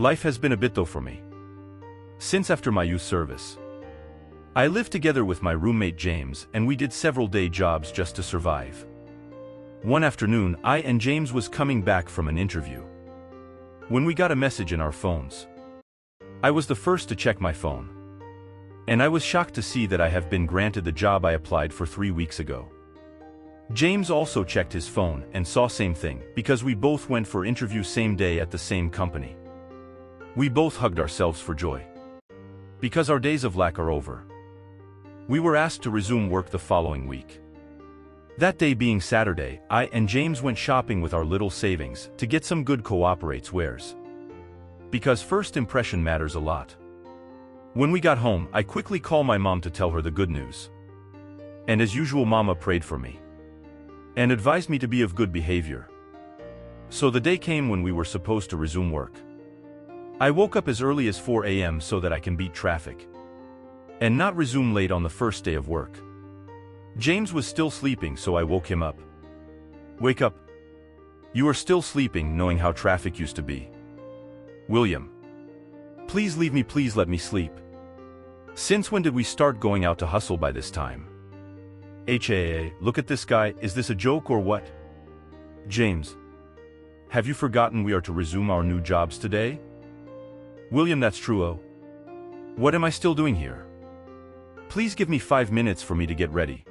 Life has been a bit though for me. Since after my youth service. I lived together with my roommate James, and we did several day jobs just to survive. One afternoon, I and James was coming back from an interview when we got a message in our phones. I was the first to check my phone, and I was shocked to see that I have been granted the job I applied for 3 weeks ago. James also checked his phone and saw same thing, because we both went for interview same day at the same company. We both hugged ourselves for joy, because our days of lack are over. We were asked to resume work the following week. That day being Saturday, I and James went shopping with our little savings to get some good cooperates wares. Because first impression matters a lot. When we got home, I quickly called my mom to tell her the good news. And as usual, Mama prayed for me and advised me to be of good behavior. So the day came when we were supposed to resume work. I woke up as early as 4 a.m. so that I can beat traffic and not resume late on the first day of work. James was still sleeping, so I woke him up. "Wake up. You are still sleeping, knowing how traffic used to be. William. Please leave me, please let me sleep. Since when did we start going out to hustle by this time? Look at this guy, is this a joke or what? James. Have you forgotten we are to resume our new jobs today? William, that's true. Oh. What am I still doing here? Please give me 5 minutes for me to get ready."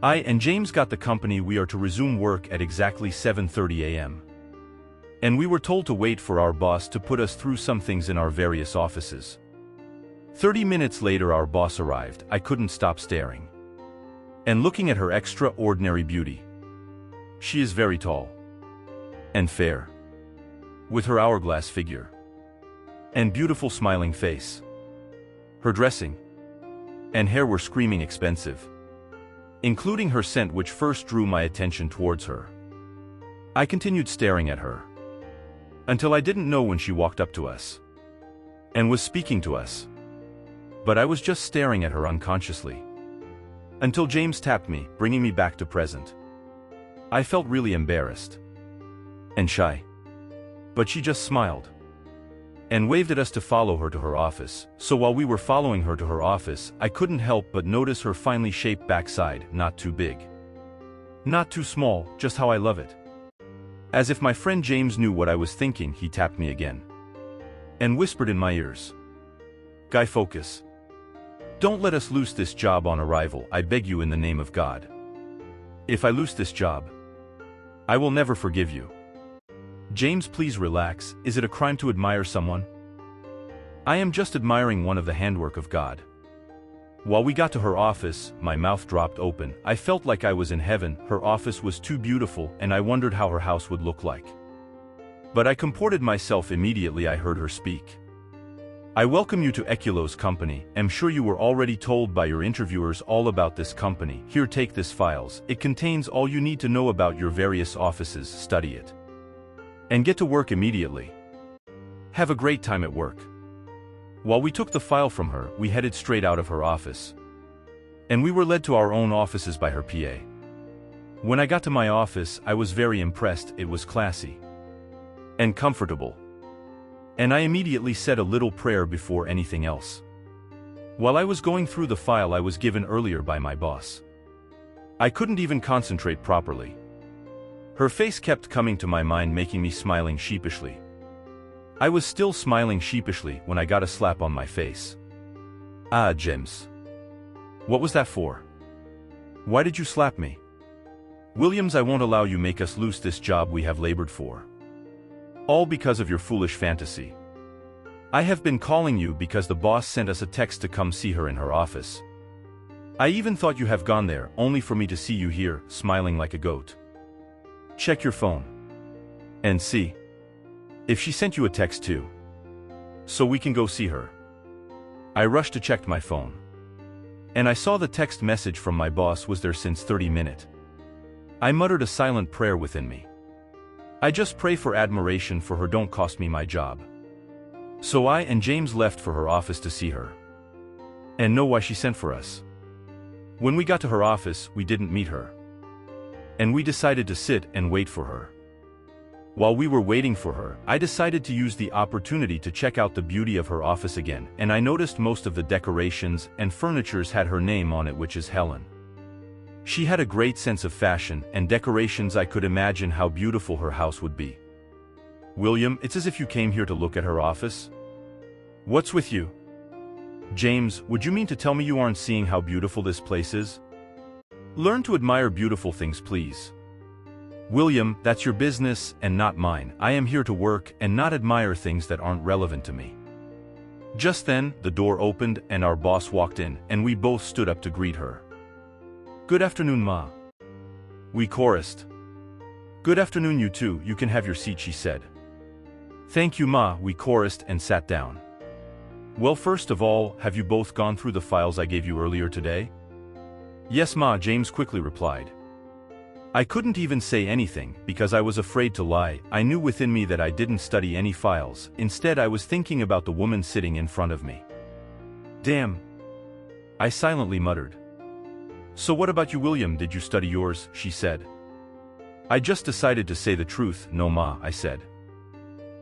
I and James got the company we are to resume work at exactly 7:30 a.m. And we were told to wait for our boss to put us through some things in our various offices. 30 minutes later our boss arrived. I couldn't stop staring and looking at her extraordinary beauty. She is very tall and fair, with her hourglass figure and beautiful smiling face. Her dressing and hair were screaming expensive, including her scent, which first drew my attention towards her. I continued staring at her until I didn't know when she walked up to us and was speaking to us. But I was just staring at her unconsciously until James tapped me, bringing me back to present. I felt really embarrassed and shy, but she just smiled and waved at us to follow her to her office. So while we were following her to her office, I couldn't help but notice her finely shaped backside, not too big, not too small, just how I love it. As if my friend James knew what I was thinking, he tapped me again and whispered in my ears, "Guy, focus. Don't let us lose this job on arrival, I beg you in the name of God. If I lose this job, I will never forgive you. James, please relax. Is it a crime to admire someone? I am just admiring one of the handwork of God." While we got to her office, my mouth dropped open. I felt like I was in heaven. Her office was too beautiful, and I wondered how her house would look like. But I comported myself immediately. I heard her speak. "I welcome you to INLOVE's company. I'm sure you were already told by your interviewers all about this company. Here, take this files. It contains all you need to know about your various offices. Study it and get to work immediately. Have a great time at work." While we took the file from her, we headed straight out of her office, and we were led to our own offices by her PA. When I got to my office, I was very impressed. It was classy and comfortable, and I immediately said a little prayer before anything else. While I was going through the file I was given earlier by my boss, I couldn't even concentrate properly. Her face kept coming to my mind, making me smiling sheepishly. I was still smiling sheepishly when I got a slap on my face. "Ah, James. What was that for? Why did you slap me?" "Williams, I won't allow you make us lose this job we have labored for. All because of your foolish fantasy. I have been calling you because the boss sent us a text to come see her in her office. I even thought you have gone there, only for me to see you here, smiling like a goat. Check your phone and see if she sent you a text too, so we can go see her." I rushed to check my phone, and I saw the text message from my boss was there since 30 minutes. I muttered a silent prayer within me. I just pray for admiration for her, don't cost me my job. So I and James left for her office to see her and know why she sent for us. When we got to her office, we didn't meet her, and we decided to sit and wait for her. While we were waiting for her, I decided to use the opportunity to check out the beauty of her office again, and I noticed most of the decorations and furnitures had her name on it, which is Helen. She had a great sense of fashion and decorations. I could imagine how beautiful her house would be. William, it's as if you came here to look at her office. What's with you? James, would you mean to tell me you aren't seeing how beautiful this place is? Learn to admire beautiful things, please. William, that's your business and not mine. I am here to work and not admire things that aren't relevant to me. Just then, the door opened and our boss walked in, and we both stood up to greet her. Good afternoon, Ma. We chorused. Good afternoon, you too. You can have your seat, she said. Thank you, Ma, we chorused and sat down. Well, first of all, have you both gone through the files I gave you earlier today? Yes, Ma, James quickly replied. I couldn't even say anything, because I was afraid to lie. I knew within me that I didn't study any files. Instead, I was thinking about the woman sitting in front of me. Damn. I silently muttered. So what about you, William? Did you study yours? She said. I just decided to say the truth. No, Ma, I said.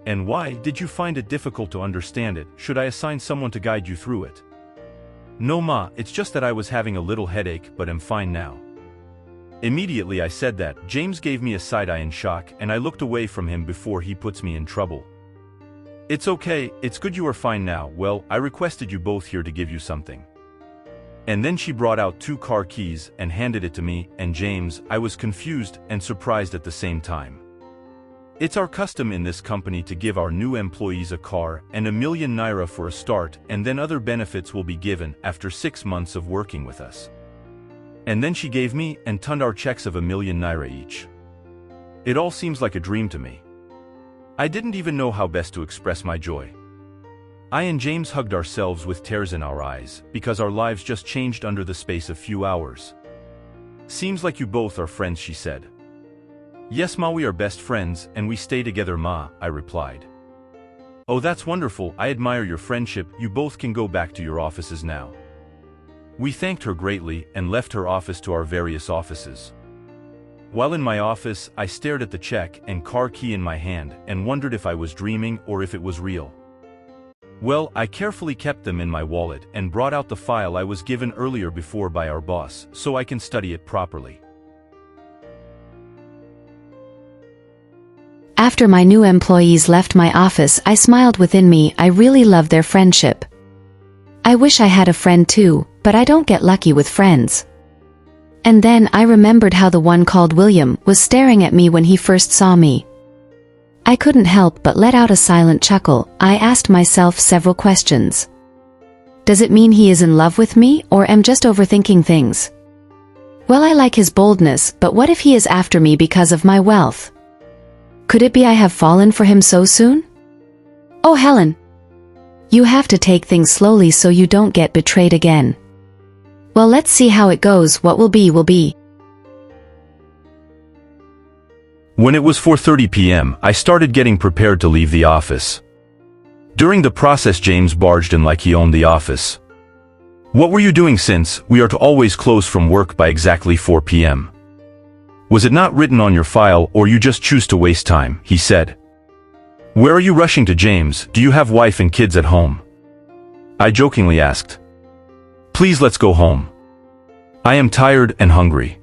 And why? Did you find it difficult to understand it? Should I assign someone to guide you through it? No, Ma, it's just that I was having a little headache, but am fine now. Immediately I said that. James gave me a side-eye in shock, and I looked away from him before he puts me in trouble. It's okay, it's good you are fine now. Well, I requested you both here to give you something. And then she brought out 2 car keys and handed it to me, and James. I was confused and surprised at the same time. It's our custom in this company to give our new employees a car and ₦1,000,000 for a start, and then other benefits will be given after 6 months of working with us. And then she gave me and turned our checks of ₦1,000,000 each. It all seems like a dream to me. I didn't even know how best to express my joy. I and James hugged ourselves with tears in our eyes, because our lives just changed under the space of few hours. Seems like you both are friends, she said. Yes, Ma, we are best friends, and we stay together, Ma, I replied. Oh, that's wonderful. I admire your friendship. You both can go back to your offices now. We thanked her greatly and left her office to our various offices. While in my office, I stared at the check and car key in my hand and wondered if I was dreaming or if it was real. Well, I carefully kept them in my wallet and brought out the file I was given earlier before by our boss, so I can study it properly. After my new employees left my office, I smiled within me. I really love their friendship. I wish I had a friend too, but I don't get lucky with friends. And then I remembered how the one called William was staring at me when he first saw me. I couldn't help but let out a silent chuckle. I asked myself several questions. Does it mean he is in love with me, or am just overthinking things? Well, I like his boldness, but what if he is after me because of my wealth? Could it be I have fallen for him so soon? Oh, Helen. You have to take things slowly so you don't get betrayed again. Well, let's see how it goes. What will be, will be. When it was 4:30 p.m., I started getting prepared to leave the office. During the process, James barged in like he owned the office. What were you doing, since we are to always close from work by exactly 4 p.m.? Was it not written on your file, or you just choose to waste time? He said. Where are you rushing to, James? Do you have wife and kids at home? I jokingly asked. Please, let's go home. I am tired and hungry.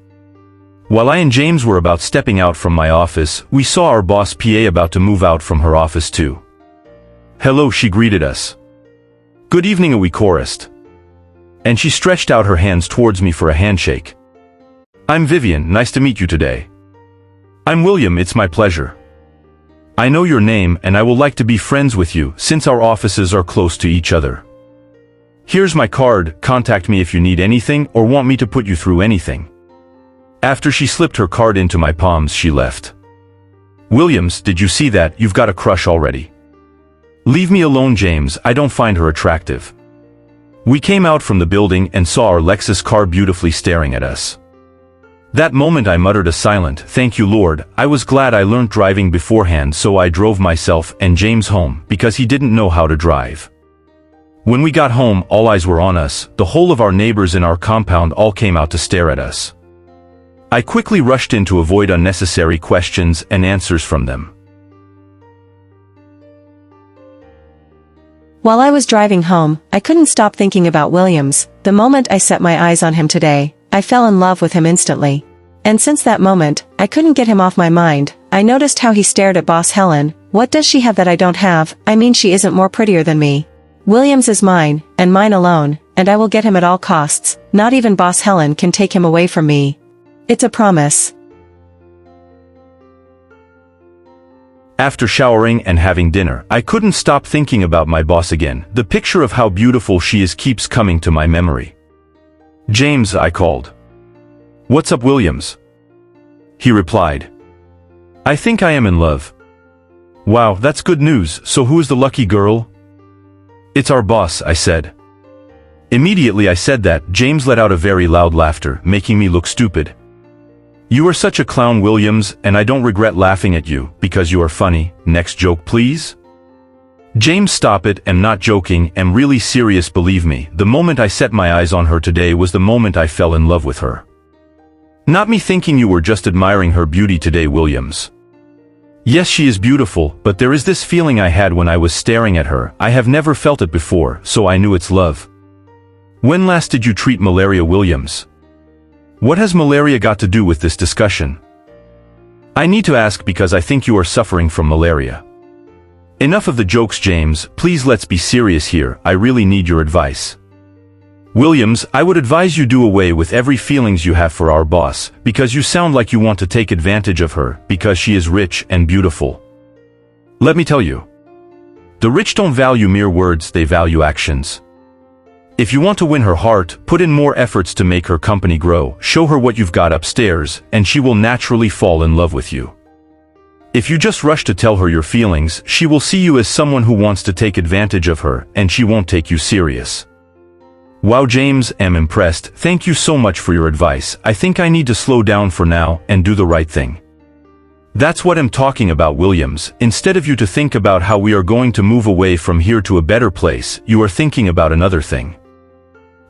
While I and James were about stepping out from my office, we saw our boss PA about to move out from her office too. Hello, she greeted us. Good evening, we chorused. And she stretched out her hands towards me for a handshake. I'm Vivian, nice to meet you today. I'm William, it's my pleasure. I know your name and I will like to be friends with you since our offices are close to each other. Here's my card, contact me if you need anything or want me to put you through anything. After she slipped her card into my palms, she left. Williams, did you see that? You've got a crush already. Leave me alone, James, I don't find her attractive. We came out from the building and saw our Lexus car beautifully staring at us. That moment I muttered a silent, thank you, Lord. I was glad I learned driving beforehand, so I drove myself and James home because he didn't know how to drive. When we got home, all eyes were on us. The whole of our neighbors in our compound all came out to stare at us. I quickly rushed in to avoid unnecessary questions and answers from them. While I was driving home, I couldn't stop thinking about Williams. The moment I set my eyes on him today, I fell in love with him instantly. And since that moment, I couldn't get him off my mind. I noticed how he stared at Boss Helen. What does she have that I don't have? I mean, she isn't more prettier than me. Williams is mine, and mine alone, and I will get him at all costs. Not even Boss Helen can take him away from me. It's a promise. After showering and having dinner, I couldn't stop thinking about my boss again. The picture of how beautiful she is keeps coming to my memory. "James," I called. "What's up, Williams?" He replied, "I think I am in love." "Wow, that's good news. So who is the lucky girl?" "It's our boss," I said. Immediately I said that, James let out a very loud laughter, making me look stupid. "You are such a clown, Williams, and I don't regret laughing at you, because you are funny. Next joke, please?" "James, stop it, I'm not joking, I'm really serious, believe me. The moment I set my eyes on her today was the moment I fell in love with her." "Not me thinking you were just admiring her beauty today, Williams. Yes, she is beautiful, but there is this feeling I had when I was staring at her. I have never felt it before, so I knew it's love." "When last did you treat malaria, Williams?" "What has malaria got to do with this discussion?" "I need to ask because I think you are suffering from malaria." "Enough of the jokes, James, please let's be serious here, I really need your advice." "Williams, I would advise you do away with every feelings you have for our boss, because you sound like you want to take advantage of her, because she is rich and beautiful. Let me tell you. The rich don't value mere words, they value actions. If you want to win her heart, put in more efforts to make her company grow, show her what you've got upstairs, and she will naturally fall in love with you. If you just rush to tell her your feelings, she will see you as someone who wants to take advantage of her, and she won't take you serious." "Wow, James, I'm impressed. Thank you so much for your advice. I think I need to slow down for now and do the right thing." "That's what I'm talking about, Williams. Instead of you to think about how we are going to move away from here to a better place, you are thinking about another thing.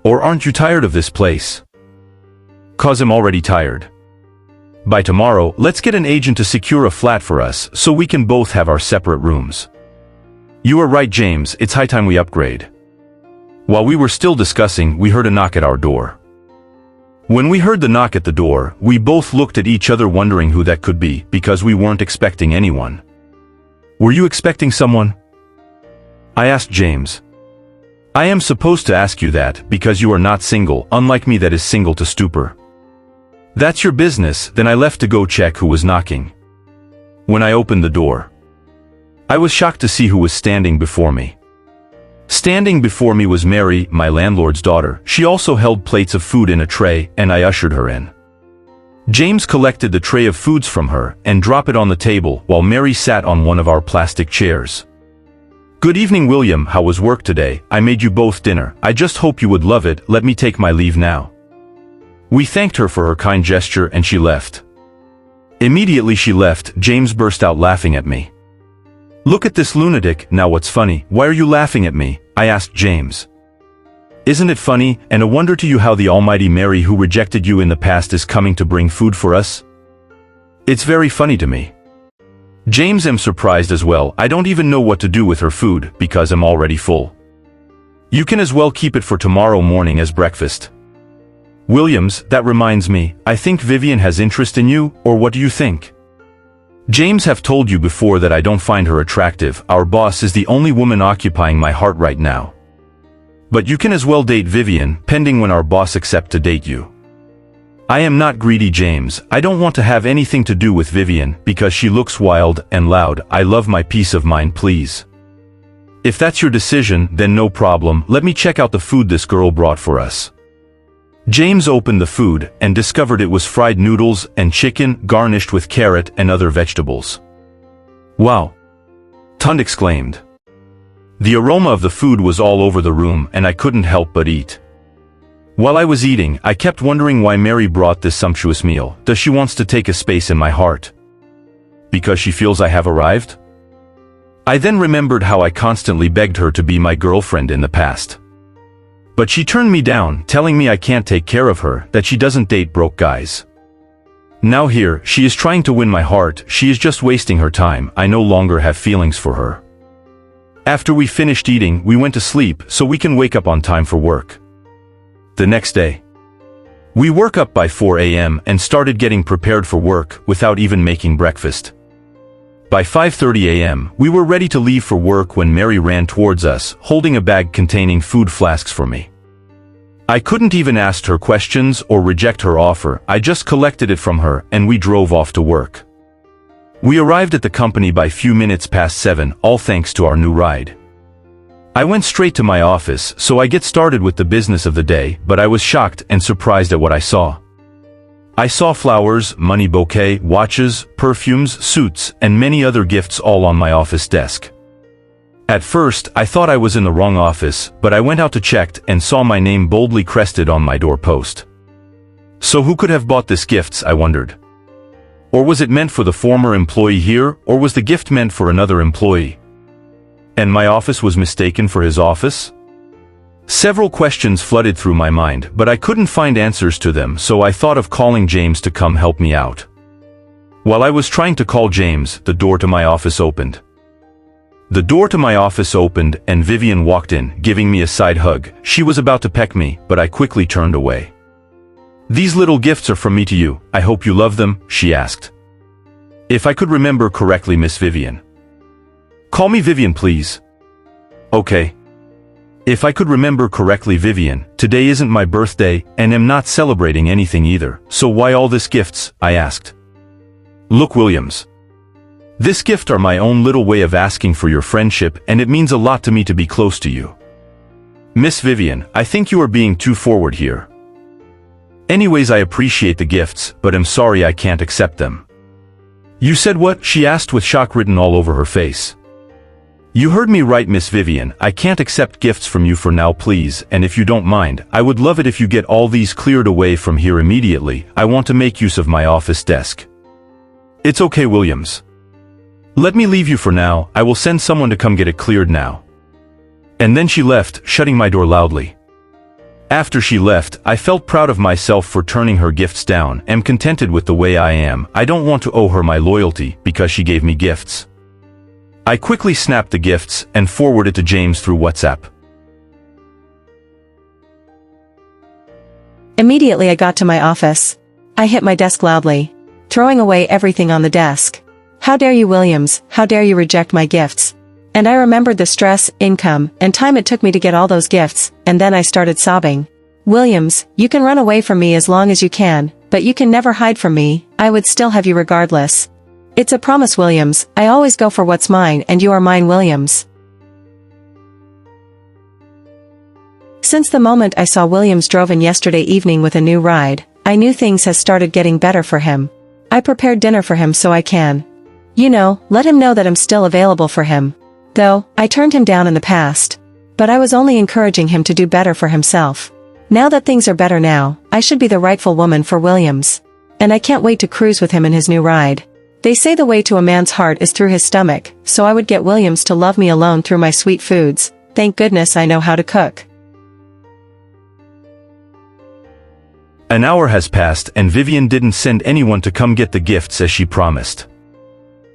Or aren't you tired of this place?" "'Cause I'm already tired. By tomorrow, let's get an agent to secure a flat for us, so we can both have our separate rooms." "You are right, James, it's high time we upgrade." While we were still discussing, we heard a knock at our door. When we heard the knock at the door, we both looked at each other wondering who that could be, because we weren't expecting anyone. "Were you expecting someone?" I asked James. "I am supposed to ask you that, because you are not single, unlike me that is single to stupor." "That's your business." Then I left to go check who was knocking. When I opened the door, I was shocked to see who was standing before me. Standing before me was Mary, my landlord's daughter. She also held plates of food in a tray, and I ushered her in. James collected the tray of foods from her and dropped it on the table while Mary sat on one of our plastic chairs. "Good evening, William. How was work today? I made you both dinner. I just hope you would love it. Let me take my leave now." We thanked her for her kind gesture and she left. Immediately she left, James burst out laughing at me. "Look at this lunatic. Now what's funny? Why are you laughing at me?" I asked James. "Isn't it funny, and a wonder to you how the almighty Mary who rejected you in the past is coming to bring food for us? It's very funny to me." James am surprised as well. I don't even know what to do with her food, because I'm already full. "You can as well keep it for tomorrow morning as breakfast." "Williams, that reminds me, I think Vivian has interest in you, or what do you think?" "James have told you before that I don't find her attractive. Our boss is the only woman occupying my heart right now. But you can as well date Vivian, pending when our boss accept to date you." "I am not greedy, James. I don't want to have anything to do with Vivian, because she looks wild and loud. I love my peace of mind, please." "If that's your decision, then no problem. Let me check out the food this girl brought for us." James opened the food and discovered it was fried noodles and chicken garnished with carrot and other vegetables. "Wow!" Tund exclaimed. The aroma of the food was all over the room and I couldn't help but eat. While I was eating, I kept wondering why Mary brought this sumptuous meal. Does she wants to take a space in my heart? Because she feels I have arrived? I then remembered how I constantly begged her to be my girlfriend in the past. But she turned me down, telling me I can't take care of her, that she doesn't date broke guys. Now here, she is trying to win my heart. She is just wasting her time. I no longer have feelings for her. After we finished eating, we went to sleep so we can wake up on time for work. The next day, we woke up by 4 a.m. and started getting prepared for work without even making breakfast. By 5:30 a.m., we were ready to leave for work when Mary ran towards us, holding a bag containing food flasks for me. I couldn't even ask her questions or reject her offer. I just collected it from her and we drove off to work. We arrived at the company by few minutes past 7, all thanks to our new ride. I went straight to my office, so I get started with the business of the day, but I was shocked and surprised at what I saw. I saw flowers, money bouquet, watches, perfumes, suits, and many other gifts all on my office desk. At first, I thought I was in the wrong office, but I went out to check and saw my name boldly crested on my doorpost. So who could have bought this gifts, I wondered. Or was it meant for the former employee here, or was the gift meant for another employee? And my office was mistaken for his office? Several questions flooded through my mind, but I couldn't find answers to them, so I thought of calling James to come help me out. While I was trying to call James, the door to my office opened. The door to my office opened and Vivian walked in, giving me a side hug. She was about to peck me, but I quickly turned away. "These little gifts are from me to you. I hope you love them," she asked. "If I could remember correctly, Miss Vivian." "Call me Vivian, please." "Okay." "If I could remember correctly, Vivian, today isn't my birthday, and I'm not celebrating anything either, so why all these gifts?" I asked. "Look, Williams. This gift are my own little way of asking for your friendship, and it means a lot to me to be close to you." "Miss Vivian, I think you are being too forward here. Anyways, I appreciate the gifts, but I'm sorry I can't accept them." "You said what?" she asked with shock written all over her face. "You heard me right, Miss Vivian. I can't accept gifts from you for now, please, and if you don't mind, I would love it if you get all these cleared away from here immediately. I want to make use of my office desk." "It's okay, Williams. Let me leave you for now. I will send someone to come get it cleared now." And then she left, shutting my door loudly. After she left, I felt proud of myself for turning her gifts down. Am contented with the way I am. I don't want to owe her my loyalty because she gave me gifts. I quickly snapped the gifts and forwarded to James through WhatsApp. Immediately I got to my office. I hit my desk loudly, throwing away everything on the desk. "How dare you, Williams? How dare you reject my gifts?" And I remembered the stress, income, and time it took me to get all those gifts, and then I started sobbing. "Williams, you can run away from me as long as you can, but you can never hide from me. I would still have you regardless. It's a promise, Williams. I always go for what's mine and you are mine, Williams." Since the moment I saw Williams drove in yesterday evening with a new ride, I knew things has started getting better for him. I prepared dinner for him so I can, let him know that I'm still available for him. Though, I turned him down in the past. But I was only encouraging him to do better for himself. Now that things are better now, I should be the rightful woman for Williams. And I can't wait to cruise with him in his new ride. They say the way to a man's heart is through his stomach, so I would get Williams to love me alone through my sweet foods. Thank goodness I know how to cook. An hour has passed and Vivian didn't send anyone to come get the gifts as she promised.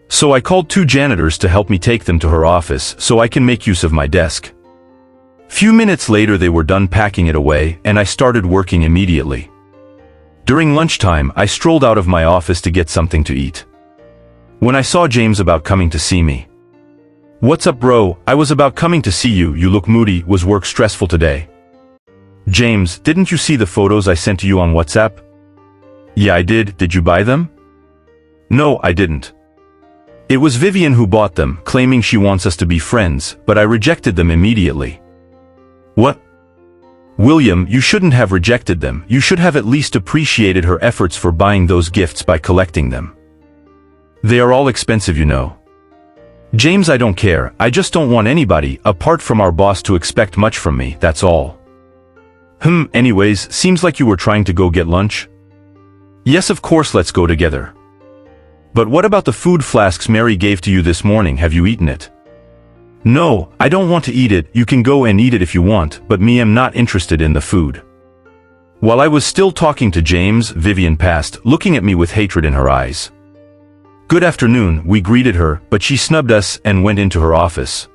So I called 2 janitors to help me take them to her office so I can make use of my desk. Few minutes later they were done packing it away and I started working immediately. During lunchtime I strolled out of my office to get something to eat. When I saw James about coming to see me. "What's up, bro? I was about coming to see you. You look moody. Was work stressful today?" "James, didn't you see the photos I sent to you on WhatsApp?" "Yeah, I did. Did you buy them?" "No, I didn't. It was Vivian who bought them, claiming she wants us to be friends, but I rejected them immediately." "What?" "William, you shouldn't have rejected them. You should have at least appreciated her efforts for buying those gifts by collecting them. They are all expensive, you know." "James, I don't care. I just don't want anybody, apart from our boss, to expect much from me, that's all." Anyways, seems like you were trying to go get lunch?" "Yes, of course, let's go together." "But what about the food flasks Mary gave to you this morning? Have you eaten it?" "No, I don't want to eat it. You can go and eat it if you want, but me, am not interested in the food." While I was still talking to James, Vivian passed, looking at me with hatred in her eyes. "Good afternoon," we greeted her, but she snubbed us and went into her office.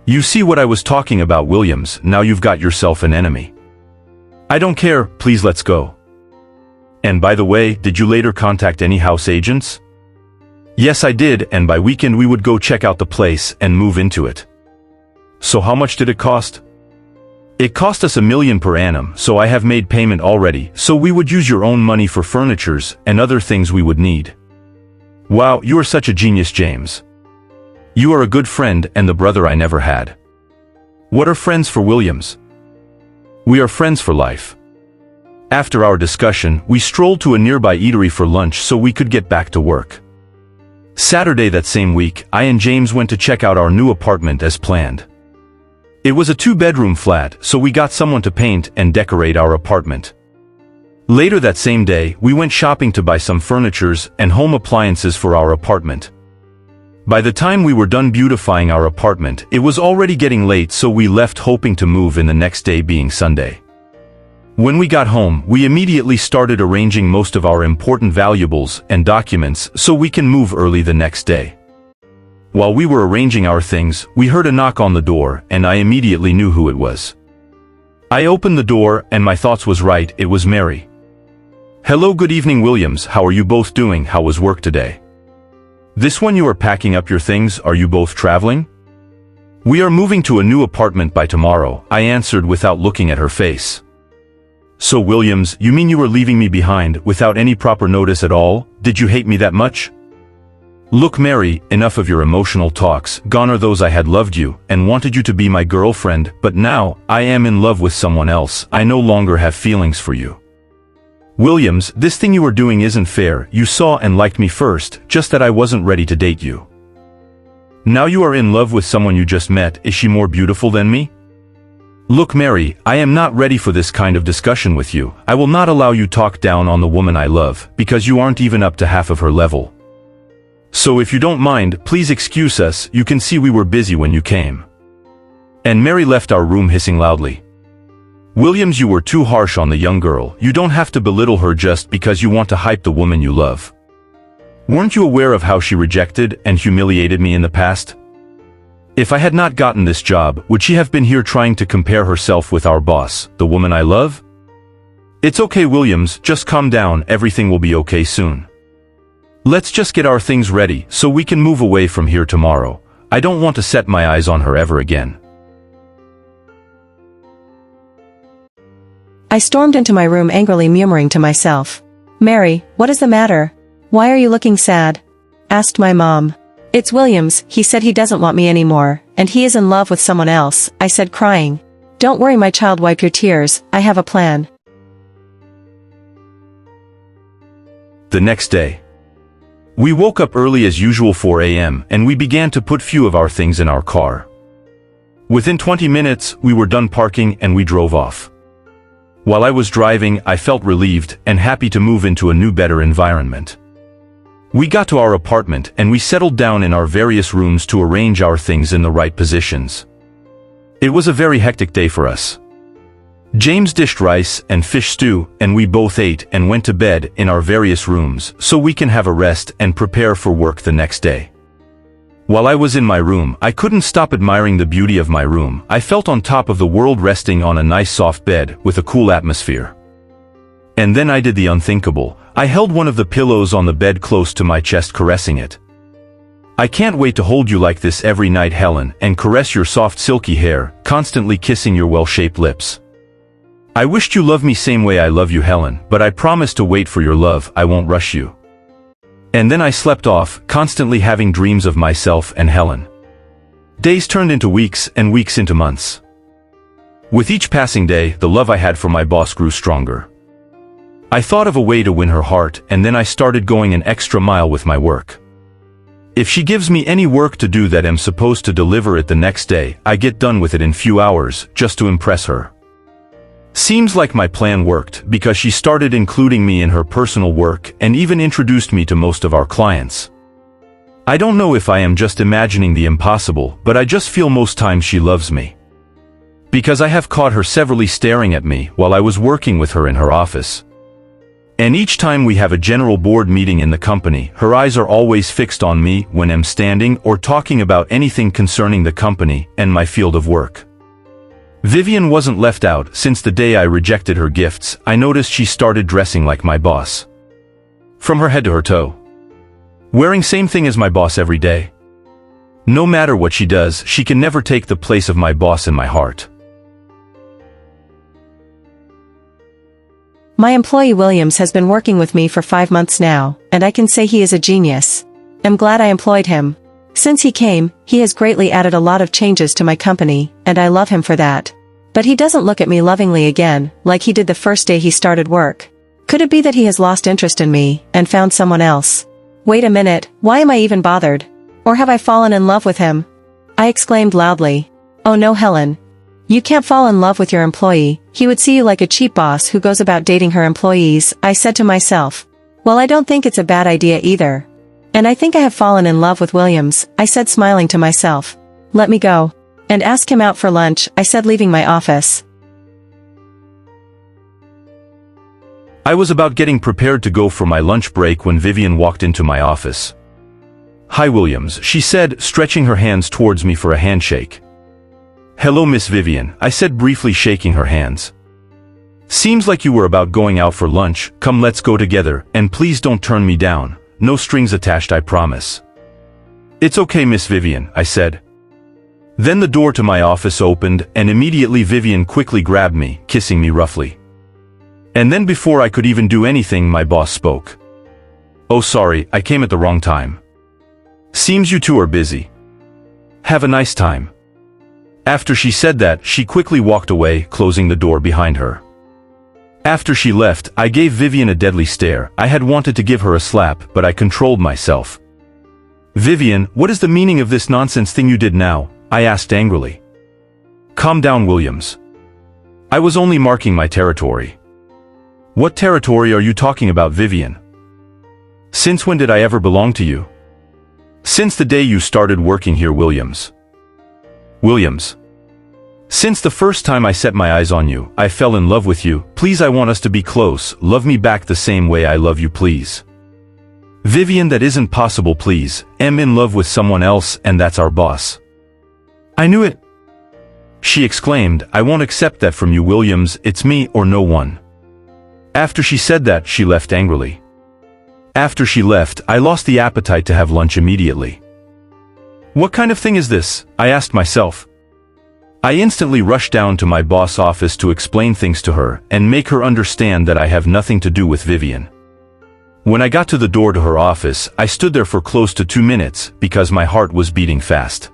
You see what I was talking about, Williams, now you've got yourself an enemy. I don't care, please let's go. And by the way, did you later contact any house agents? Yes, I did, and by weekend we would go check out the place and move into it. So how much did it cost? It cost us $1 million per annum, so I have made payment already, so we would use your own money for furnitures and other things we would need. Wow, you are such a genius, James. You are a good friend and the brother I never had. What are friends for, Williams? We are friends for life. After our discussion, we strolled to a nearby eatery for lunch so we could get back to work. Saturday that same week, I and James went to check out our new apartment as planned. It was a 2-bedroom flat, so we got someone to paint and decorate our apartment. Later that same day, we went shopping to buy some furnitures and home appliances for our apartment. By the time we were done beautifying our apartment, it was already getting late, so we left hoping to move in the next day, being Sunday. When we got home, we immediately started arranging most of our important valuables and documents so we can move early the next day. While we were arranging our things, we heard a knock on the door, and I immediately knew who it was. I opened the door, and my thoughts was right, it was Mary. Hello, good evening, Williams, how are you both doing, how was work today? This one, you are packing up your things, are you both traveling? We are moving to a new apartment by tomorrow, I answered without looking at her face. So Williams, you mean you were leaving me behind without any proper notice at all? Did you hate me that much? Look, Mary, enough of your emotional talks, gone are those I had loved you and wanted you to be my girlfriend, but now, I am in love with someone else, I no longer have feelings for you. Williams, this thing you are doing isn't fair, you saw and liked me first, just that I wasn't ready to date you. Now you are in love with someone you just met, is she more beautiful than me? Look, Mary, I am not ready for this kind of discussion with you, I will not allow you talk down on the woman I love, because you aren't even up to half of her level. So if you don't mind, please excuse us, you can see we were busy when you came. And Mary left our room hissing loudly. Williams, you were too harsh on the young girl, you don't have to belittle her just because you want to hype the woman you love. Weren't you aware of how she rejected and humiliated me in the past? If I had not gotten this job, would she have been here trying to compare herself with our boss, the woman I love? It's okay, Williams, just calm down, everything will be okay soon. Let's just get our things ready so we can move away from here tomorrow. I don't want to set my eyes on her ever again. I stormed into my room angrily, murmuring to myself. Mary, what is the matter? Why are you looking sad? Asked my mom. It's Williams, he said he doesn't want me anymore, and he is in love with someone else, I said, crying. Don't worry, my child, wipe your tears, I have a plan. The next day. We woke up early as usual, 4 a.m., and we began to put few of our things in our car. Within 20 minutes, we were done parking and we drove off. While I was driving, I felt relieved and happy to move into a new, better environment. We got to our apartment and we settled down in our various rooms to arrange our things in the right positions. It was a very hectic day for us. James dished rice and fish stew, and we both ate and went to bed in our various rooms so we can have a rest and prepare for work the next day. While I was in my room, I couldn't stop admiring the beauty of my room. I felt on top of the world, resting on a nice soft bed with a cool atmosphere. And then I did the unthinkable. I held one of the pillows on the bed close to my chest, caressing it. I can't wait to hold you like this every night, Helen, and caress your soft silky hair, constantly kissing your well-shaped lips. I wished you loved me same way I love you, Helen, but I promise to wait for your love, I won't rush you. And then I slept off, constantly having dreams of myself and Helen. Days turned into weeks and weeks into months. With each passing day, the love I had for my boss grew stronger. I thought of a way to win her heart, and then I started going an extra mile with my work. If she gives me any work to do that I'm supposed to deliver it the next day, I get done with it in few hours, just to impress her. Seems like my plan worked, because she started including me in her personal work and even introduced me to most of our clients. I don't know if I am just imagining the impossible, but I just feel most times she loves me. Because I have caught her severally staring at me while I was working with her in her office. And each time we have a general board meeting in the company, her eyes are always fixed on me when I'm standing or talking about anything concerning the company and my field of work. Vivian wasn't left out. Since the day I rejected her gifts, I noticed she started dressing like my boss. From her head to her toe. Wearing same thing as my boss every day. No matter what she does, she can never take the place of my boss in my heart. My employee Williams has been working with me for 5 months now, and I can say he is a genius. I'm glad I employed him. Since he came, he has greatly added a lot of changes to my company, and I love him for that. But he doesn't look at me lovingly again, like he did the first day he started work. Could it be that he has lost interest in me, and found someone else? Wait a minute, why am I even bothered? Or have I fallen in love with him? I exclaimed loudly. Oh no, Helen. You can't fall in love with your employee. He would see you like a cheap boss who goes about dating her employees, I said to myself. Well, I don't think it's a bad idea either. And I think I have fallen in love with Williams, I said, smiling to myself. Let me go. And ask him out for lunch, I said, leaving my office. I was about getting prepared to go for my lunch break when Vivian walked into my office. Hi, Williams, she said, stretching her hands towards me for a handshake. Hello, Miss Vivian, I said, briefly shaking her hands. Seems like you were about going out for lunch. Come, let's go together, and please don't turn me down. No strings attached, I promise. It's okay, Miss Vivian, I said. Then the door to my office opened, and immediately Vivian quickly grabbed me, kissing me roughly. And then before I could even do anything, my boss spoke. Oh, sorry, I came at the wrong time. Seems you two are busy. Have a nice time. After she said that, she quickly walked away, closing the door behind her. After she left, I gave Vivian a deadly stare. I had wanted to give her a slap, but I controlled myself. Vivian, what is the meaning of this nonsense thing you did now? I asked angrily. Calm down, Williams. I was only marking my territory. What territory are you talking about, Vivian? Since when did I ever belong to you? Since the day you started working here, Williams. Williams. Since the first time I set my eyes on you, I fell in love with you. Please, I want us to be close. Love me back the same way I love you, please. Vivian, that isn't possible, please. I'm in love with someone else, and that's our boss. I knew it. She exclaimed. I won't accept that from you, Williams. It's me or no one. After she said that, she left angrily. After she left, I lost the appetite to have lunch immediately. What kind of thing is this? I asked myself. I instantly rushed down to my boss' office to explain things to her and make her understand that I have nothing to do with Vivian. When I got to the door to her office, I stood there for close to 2 minutes because my heart was beating fast.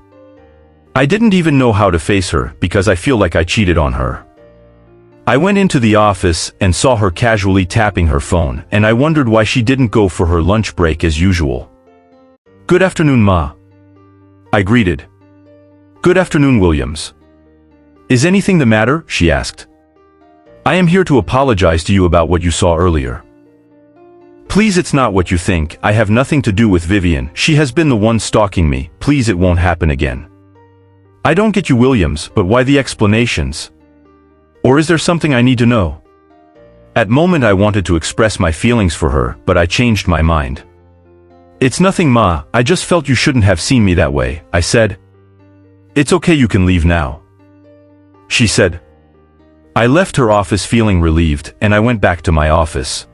I didn't even know how to face her because I feel like I cheated on her. I went into the office and saw her casually tapping her phone, and I wondered why she didn't go for her lunch break as usual. Good afternoon, Ma. I greeted. Good afternoon, Williams. Is anything the matter? She asked. I am here to apologize to you about what you saw earlier. Please, it's not what you think. I have nothing to do with Vivian. She has been the one stalking me. Please, it won't happen again. I don't get you, Williams, but why the explanations? Or is there something I need to know? At moment I wanted to express my feelings for her, but I changed my mind. It's nothing, Ma. I just felt you shouldn't have seen me that way, I said. It's okay, you can leave now, she said. I left her office feeling relieved, and I went back to my office.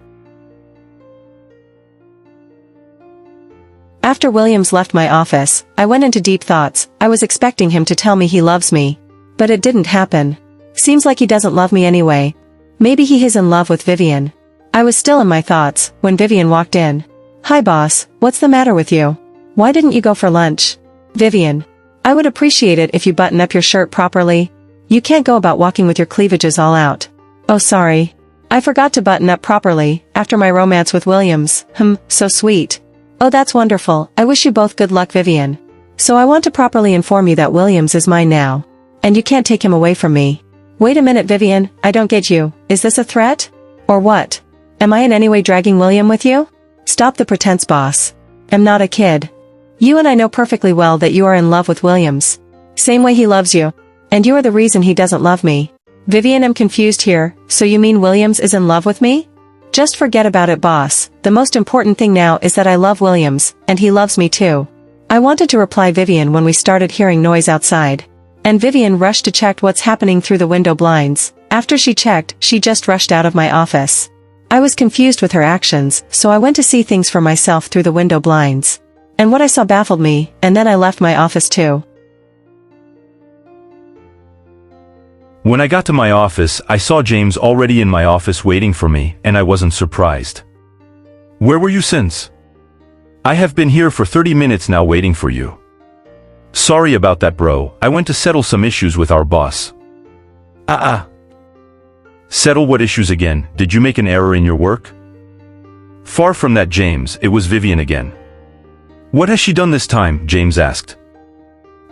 After Williams left my office, I went into deep thoughts. I was expecting him to tell me he loves me. But it didn't happen. Seems like he doesn't love me anyway. Maybe he is in love with Vivian. I was still in my thoughts when Vivian walked in. Hi, boss. What's the matter with you? Why didn't you go for lunch? Vivian. I would appreciate it if you button up your shirt properly. You can't go about walking with your cleavages all out. Oh, sorry. I forgot to button up properly after my romance with Williams. So sweet. Oh, that's wonderful. I wish you both good luck, Vivian. So I want to properly inform you that Williams is mine now. And you can't take him away from me. Wait a minute, Vivian. I don't get you. Is this a threat? Or what? Am I in any way dragging William with you? Stop the pretense, boss. I'm not a kid. You and I know perfectly well that you are in love with Williams. Same way he loves you. And you are the reason he doesn't love me. Vivian, I'm confused here. So you mean Williams is in love with me? Just forget about it, boss. The most important thing now is that I love Williams, and he loves me too. I wanted to reply Vivian when we started hearing noise outside. And Vivian rushed to check what's happening through the window blinds. After she checked, she just rushed out of my office. I was confused with her actions, so I went to see things for myself through the window blinds. And what I saw baffled me, and then I left my office too. When I got to my office, I saw James already in my office waiting for me, and I wasn't surprised. "Where were you since?" "I have been here for 30 minutes now waiting for you." "Sorry about that, bro. I went to settle some issues with our boss." Settle what issues again? Did you make an error in your work?" "Far from that, James, it was Vivian again." "What has she done this time?" James asked.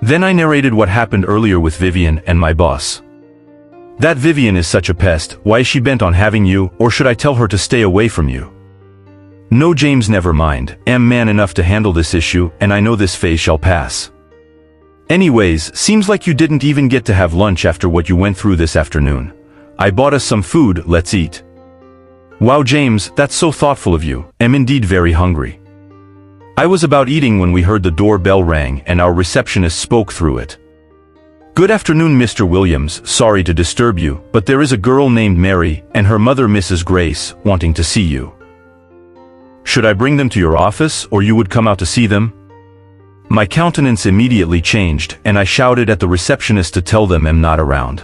Then I narrated what happened earlier with Vivian and my boss. "That Vivian is such a pest. Why is she bent on having you, or should I tell her to stay away from you?" "No, James, never mind. Am man enough to handle this issue, and I know this phase shall pass. Anyways, seems like you didn't even get to have lunch after what you went through this afternoon. I bought us some food, let's eat." "Wow, James, that's so thoughtful of you. Am indeed very hungry." I was about eating when we heard the doorbell rang and our receptionist spoke through it. "Good afternoon, Mr. Williams. Sorry to disturb you, but there is a girl named Mary, and her mother Mrs. Grace, wanting to see you. Should I bring them to your office, or you would come out to see them?" My countenance immediately changed, and I shouted at the receptionist to tell them I'm not around.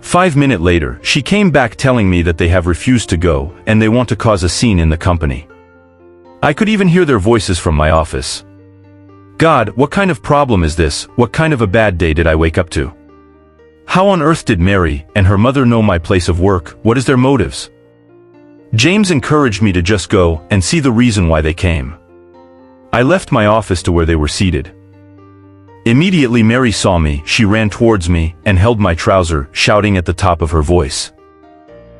5 minutes later, she came back telling me that they have refused to go, and they want to cause a scene in the company. I could even hear their voices from my office. God, what kind of problem is this? What kind of a bad day did I wake up to? How on earth did Mary and her mother know my place of work? What is their motives? James encouraged me to just go and see the reason why they came. I left my office to where they were seated. Immediately Mary saw me, she ran towards me and held my trouser, shouting at the top of her voice.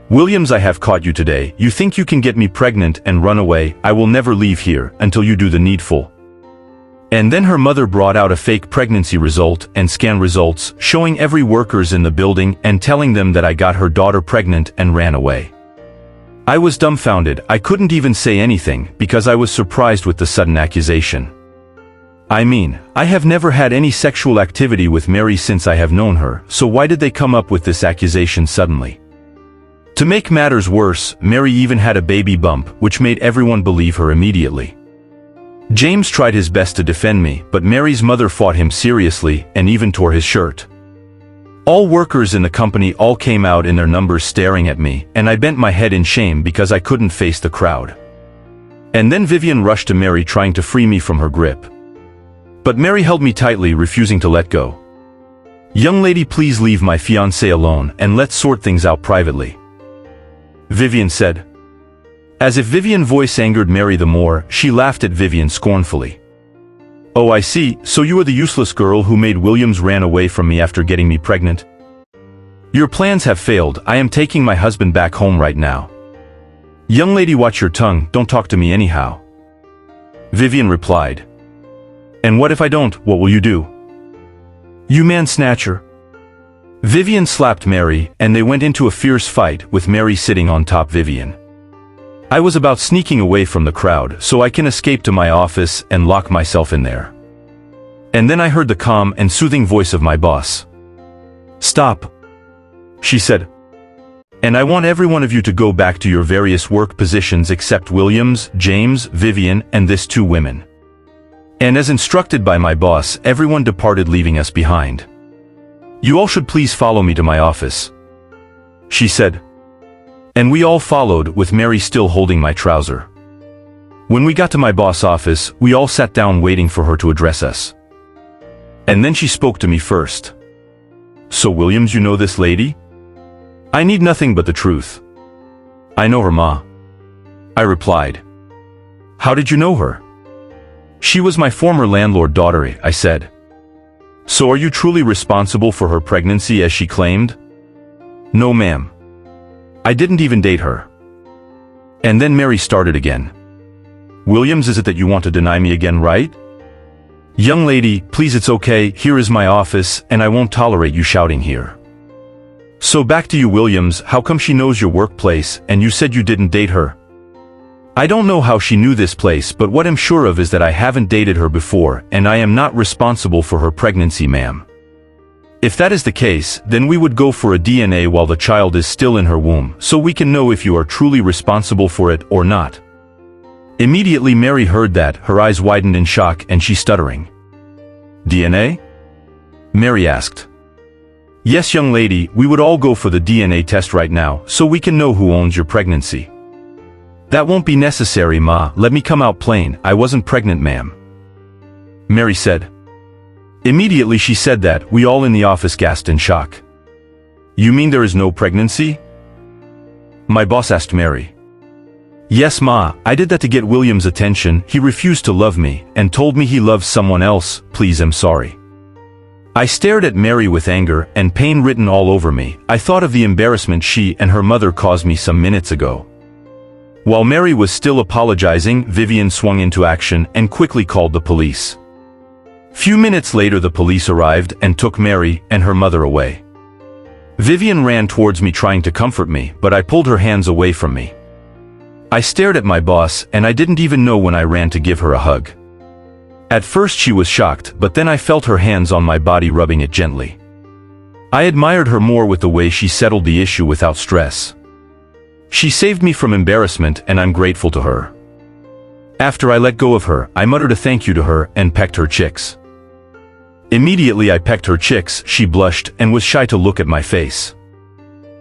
"Williams, I have caught you today. You think you can get me pregnant and run away? I will never leave here until you do the needful." And then her mother brought out a fake pregnancy result and scan results, showing every workers in the building and telling them that I got her daughter pregnant and ran away. I was dumbfounded. I couldn't even say anything because I was surprised with the sudden accusation. I mean, I have never had any sexual activity with Mary since I have known her, so why did they come up with this accusation suddenly? To make matters worse, Mary even had a baby bump, which made everyone believe her immediately. James tried his best to defend me, but Mary's mother fought him seriously and even tore his shirt. All workers in the company all came out in their numbers staring at me, and I bent my head in shame because I couldn't face the crowd. And then Vivian rushed to Mary trying to free me from her grip. But Mary held me tightly, refusing to let go. "Young lady, please leave my fiancé alone and let's sort things out privately," Vivian said. As if Vivian's voice angered Mary the more, she laughed at Vivian scornfully. "Oh, I see, so you are the useless girl who made Williams ran away from me after getting me pregnant? Your plans have failed. I am taking my husband back home right now." "Young lady, watch your tongue, don't talk to me anyhow," Vivian replied. "And what if I don't? What will you do? You man snatcher." Vivian slapped Mary, and they went into a fierce fight, with Mary sitting on top Vivian. I was about sneaking away from the crowd so I can escape to my office and lock myself in there. And then I heard the calm and soothing voice of my boss. "Stop," she said. "And I want every one of you to go back to your various work positions except Williams, James, Vivian, and this 2 women." And as instructed by my boss, everyone departed, leaving us behind. "You all should please follow me to my office," she said. And we all followed, with Mary still holding my trouser. When we got to my boss' office, we all sat down waiting for her to address us. And then she spoke to me first. "So Williams, you know this lady?" "I need nothing but the truth." "I know her, ma," I replied. "How did you know her?" "She was my former landlord daughter," I said. "So are you truly responsible for her pregnancy as she claimed?" "No, ma'am. I didn't even date her." And then Mary started again. "Williams, is it that you want to deny me again, right? Young lady, please, it's okay, here is my office, and I won't tolerate you shouting here." So back to you, Williams. How come she knows your workplace, and you said you didn't date her? I don't know how she knew this place, but what I'm sure of is that I haven't dated her before, and I am not responsible for her pregnancy, ma'am. If that is the case, then we would go for a DNA while the child is still in her womb, so we can know if you are truly responsible for it or not. Immediately Mary heard that, her eyes widened in shock and she stuttering. DNA? Mary asked. Yes, young lady, we would all go for the DNA test right now, so we can know who owns your pregnancy. That won't be necessary, Ma. Let me come out plain. I wasn't pregnant, ma'am. Mary said. Immediately she said that, we all in the office gasped in shock. You mean there is no pregnancy? My boss asked Mary. Yes, Ma, I did that to get William's attention. He refused to love me, and told me he loves someone else. Please, I'm sorry. I stared at Mary with anger and pain written all over me. I thought of the embarrassment she and her mother caused me some minutes ago. While Mary was still apologizing, Vivian swung into action and quickly called the police. Few minutes later the police arrived and took Mary and her mother away. Vivian ran towards me trying to comfort me, but I pulled her hands away from me. I stared at my boss, and I didn't even know when I ran to give her a hug. At first she was shocked, but then I felt her hands on my body rubbing it gently. I admired her more with the way she settled the issue without stress. She saved me from embarrassment, and I'm grateful to her. After I let go of her, I muttered a thank you to her and pecked her cheeks. Immediately I pecked her cheeks, she blushed and was shy to look at my face.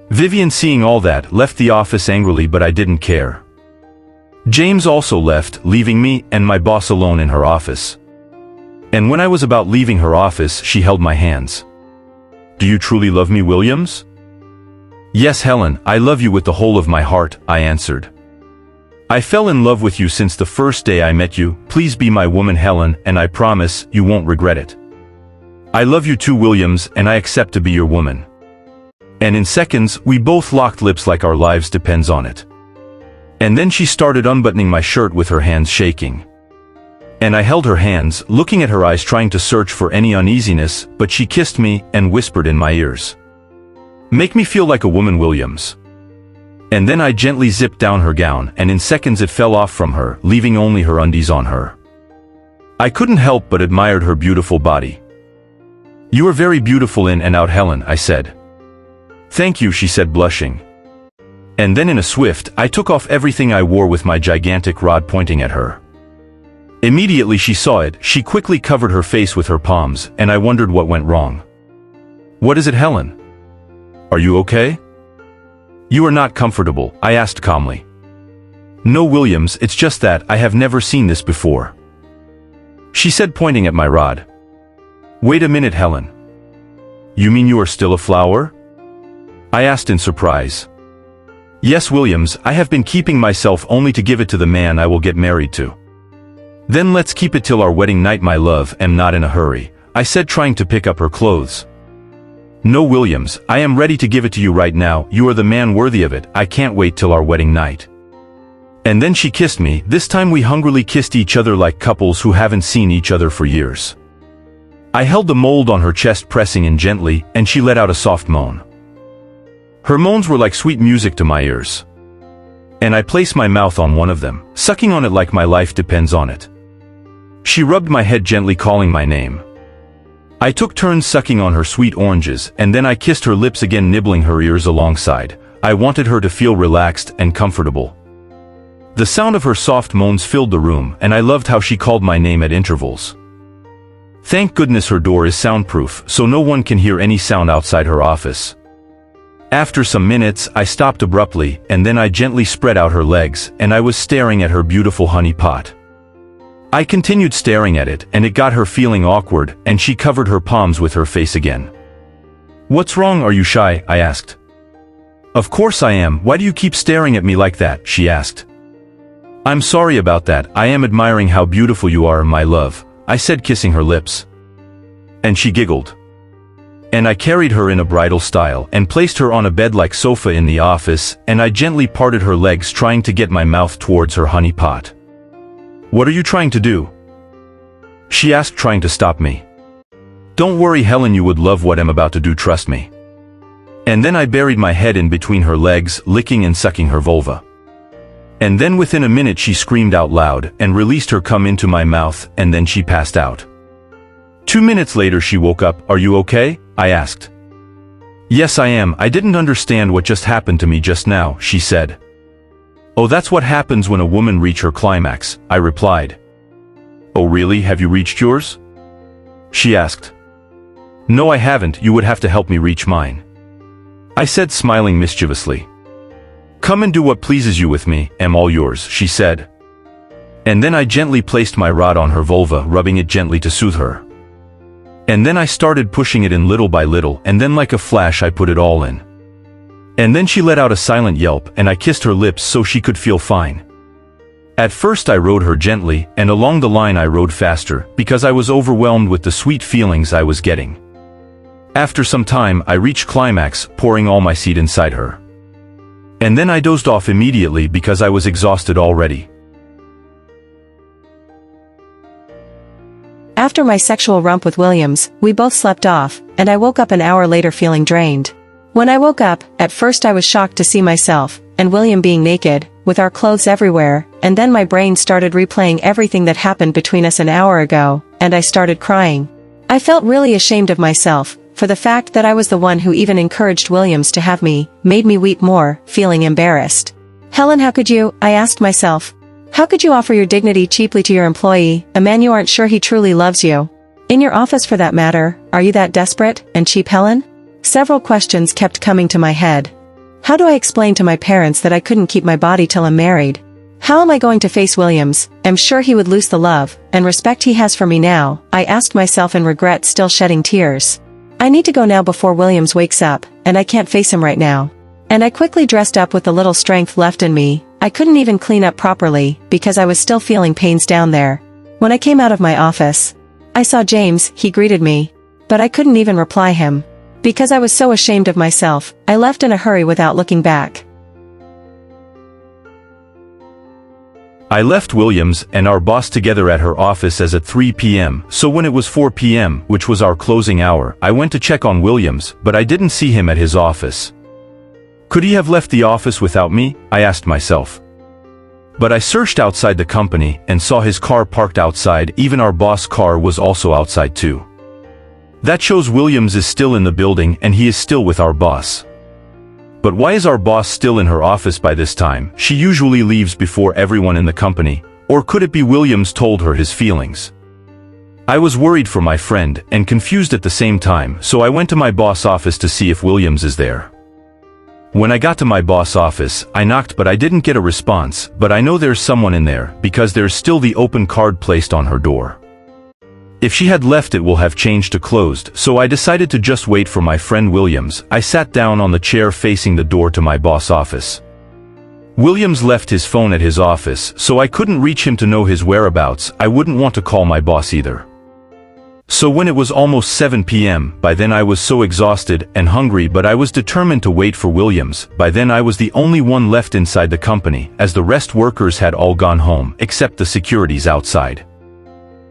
Vivian, seeing all that, left the office angrily, but I didn't care. James also left, leaving me and my boss alone in her office. And when I was about leaving her office, she held my hands. Do you truly love me, Williams? Yes, Helen, I love you with the whole of my heart, I answered. I fell in love with you since the first day I met you. Please be my woman, Helen, and I promise you won't regret it. I love you too, Williams, and I accept to be your woman. And in seconds, we both locked lips like our lives depends on it. And then she started unbuttoning my shirt with her hands shaking. And I held her hands, looking at her eyes, trying to search for any uneasiness, but she kissed me and whispered in my ears. Make me feel like a woman, Williams. And then I gently zipped down her gown, and in seconds it fell off from her, leaving only her undies on her. I couldn't help but admire her beautiful body. You are very beautiful in and out, Helen, I said. Thank you, she said, blushing. And then in a swift, I took off everything I wore with my gigantic rod pointing at her. Immediately she saw it, she quickly covered her face with her palms, and I wondered what went wrong. What is it, Helen? Are you okay? You are not comfortable, I asked calmly. No, Williams, it's just that I have never seen this before, she said, pointing at my rod. Wait a minute, Helen. You mean you are still a flower? I asked in surprise. Yes, Williams, I have been keeping myself only to give it to the man I will get married to. Then let's keep it till our wedding night, my love. Am not in a hurry, I said, trying to pick up her clothes. No, Williams, I am ready to give it to you right now. You are the man worthy of it. I can't wait till our wedding night. And then she kissed me. This time we hungrily kissed each other like couples who haven't seen each other for years. I held the mold on her chest, pressing in gently, and she let out a soft moan. Her moans were like sweet music to my ears. And I placed my mouth on one of them, sucking on it like my life depends on it. She rubbed my head gently, calling my name. I took turns sucking on her sweet oranges, and then I kissed her lips again, nibbling her ears alongside. I wanted her to feel relaxed and comfortable. The sound of her soft moans filled the room, and I loved how she called my name at intervals. Thank goodness her door is soundproof, so no one can hear any sound outside her office. After some minutes, I stopped abruptly, and then I gently spread out her legs, and I was staring at her beautiful honey pot. I continued staring at it, and it got her feeling awkward, and she covered her palms with her face again. What's wrong? Are you shy? I asked. Of course I am. Why do you keep staring at me like that? She asked. I'm sorry about that. I am admiring how beautiful you are, my love, I said, kissing her lips. And she giggled. And I carried her in a bridal style and placed her on a bed-like sofa in the office, and I gently parted her legs, trying to get my mouth towards her honey pot. What are you trying to do? She asked, trying to stop me. Don't worry, Helen, you would love what I'm about to do, trust me. And then I buried my head in between her legs, licking and sucking her vulva. And then within a minute she screamed out loud and released her cum into my mouth, and then she passed out. 2 minutes later she woke up. "Are you okay?" I asked. "Yes, I am. I didn't understand what just happened to me just now," she said. "Oh, that's what happens when a woman reaches her climax," I replied. "Oh really, have you reached yours?" she asked. "No, I haven't. You would have to help me reach mine," I said, smiling mischievously. "Come and do what pleases you with me, I'm all yours," she said. And then I gently placed my rod on her vulva, rubbing it gently to soothe her. And then I started pushing it in little by little, and then like a flash I put it all in. And then she let out a silent yelp, and I kissed her lips so she could feel fine. At first I rode her gently, and along the line I rode faster, because I was overwhelmed with the sweet feelings I was getting. After some time I reached climax, pouring all my seed inside her. And then I dozed off immediately because I was exhausted already. After my sexual romp with Williams, we both slept off, and I woke up an hour later feeling drained. When I woke up, at first I was shocked to see myself, and William being naked, with our clothes everywhere, and then my brain started replaying everything that happened between us an hour ago, and I started crying. I felt really ashamed of myself, for the fact that I was the one who even encouraged Williams to have me, made me weep more, feeling embarrassed. "Helen, how could you?" I asked myself. "How could you offer your dignity cheaply to your employee, a man you aren't sure he truly loves you? In your office for that matter, are you that desperate and cheap, Helen?" Several questions kept coming to my head. How do I explain to my parents that I couldn't keep my body till I'm married? How am I going to face Williams? I'm sure he would lose the love and respect he has for me now, I asked myself in regret, still shedding tears. I need to go now before Williams wakes up, and I can't face him right now. And I quickly dressed up with the little strength left in me. I couldn't even clean up properly, because I was still feeling pains down there. When I came out of my office, I saw James. He greeted me. But I couldn't even reply him. Because I was so ashamed of myself, I left in a hurry without looking back. I left Williams and our boss together at her office as at 3 p.m., so when it was 4 p.m., which was our closing hour, I went to check on Williams, but I didn't see him at his office. Could he have left the office without me? I asked myself. But I searched outside the company and saw his car parked outside. Even our boss' car was also outside too. That shows Williams is still in the building and he is still with our boss. But why is our boss still in her office by this time? She usually leaves before everyone in the company. Or could it be Williams told her his feelings? I was worried for my friend and confused at the same time, so I went to my boss' office to see if Williams is there. When I got to my boss' office, I knocked but I didn't get a response, but I know there's someone in there because there's still the open card placed on her door. If she had left, it will have changed to closed, so I decided to just wait for my friend Williams. I sat down on the chair facing the door to my boss' office. Williams left his phone at his office, so I couldn't reach him to know his whereabouts. I wouldn't want to call my boss either. So when it was almost 7 p.m., by then I was so exhausted and hungry, but I was determined to wait for Williams. By then I was the only one left inside the company, as the rest workers had all gone home, except the securities outside.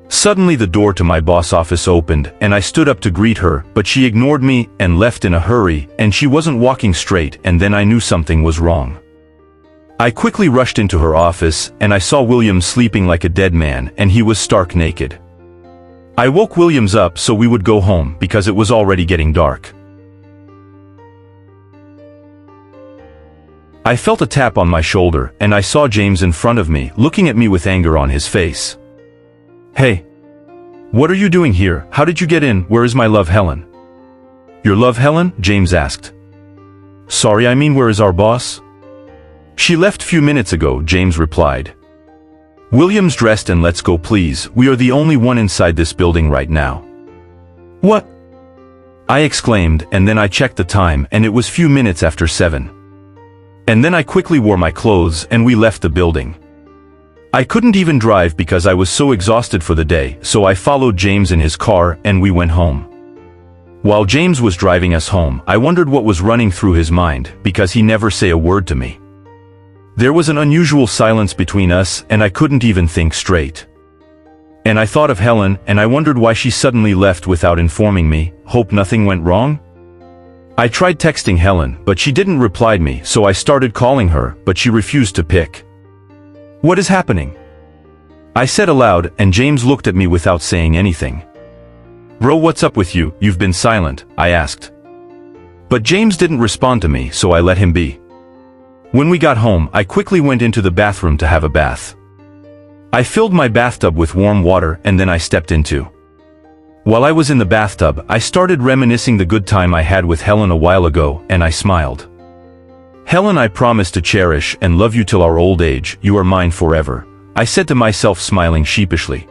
Suddenly the door to my boss' office opened, and I stood up to greet her, but she ignored me and left in a hurry, and she wasn't walking straight, and then I knew something was wrong. I quickly rushed into her office, and I saw Williams sleeping like a dead man, and he was stark naked. I woke Williams up so we would go home because it was already getting dark. I felt a tap on my shoulder, and I saw James in front of me, looking at me with anger on his face. "Hey. What are you doing here? How did you get in? Where is my love Helen?" "Your love Helen?" James asked. "Sorry, I mean where is our boss?" "She left few minutes ago," James replied. "Williams dressed and let's go please, we are the only one inside this building right now." "What?" I exclaimed, and then I checked the time and it was few minutes after 7. And then I quickly wore my clothes and we left the building. I couldn't even drive because I was so exhausted for the day, so I followed James in his car and we went home. While James was driving us home, I wondered what was running through his mind, because he never said a word to me. There was an unusual silence between us and I couldn't even think straight. And I thought of Helen and I wondered why she suddenly left without informing me. Hope nothing went wrong? I tried texting Helen, but she didn't reply me, so I started calling her, but she refused to pick. What is happening? I said aloud, and James looked at me without saying anything. Bro, what's up with you? You've been silent, I asked. But James didn't respond to me, so I let him be. When we got home, I quickly went into the bathroom to have a bath. I filled my bathtub with warm water and then I stepped into. While I was in the bathtub, I started reminiscing the good time I had with Helen a while ago, and I smiled. Helen, I promise to cherish and love you till our old age, you are mine forever, I said to myself, smiling sheepishly.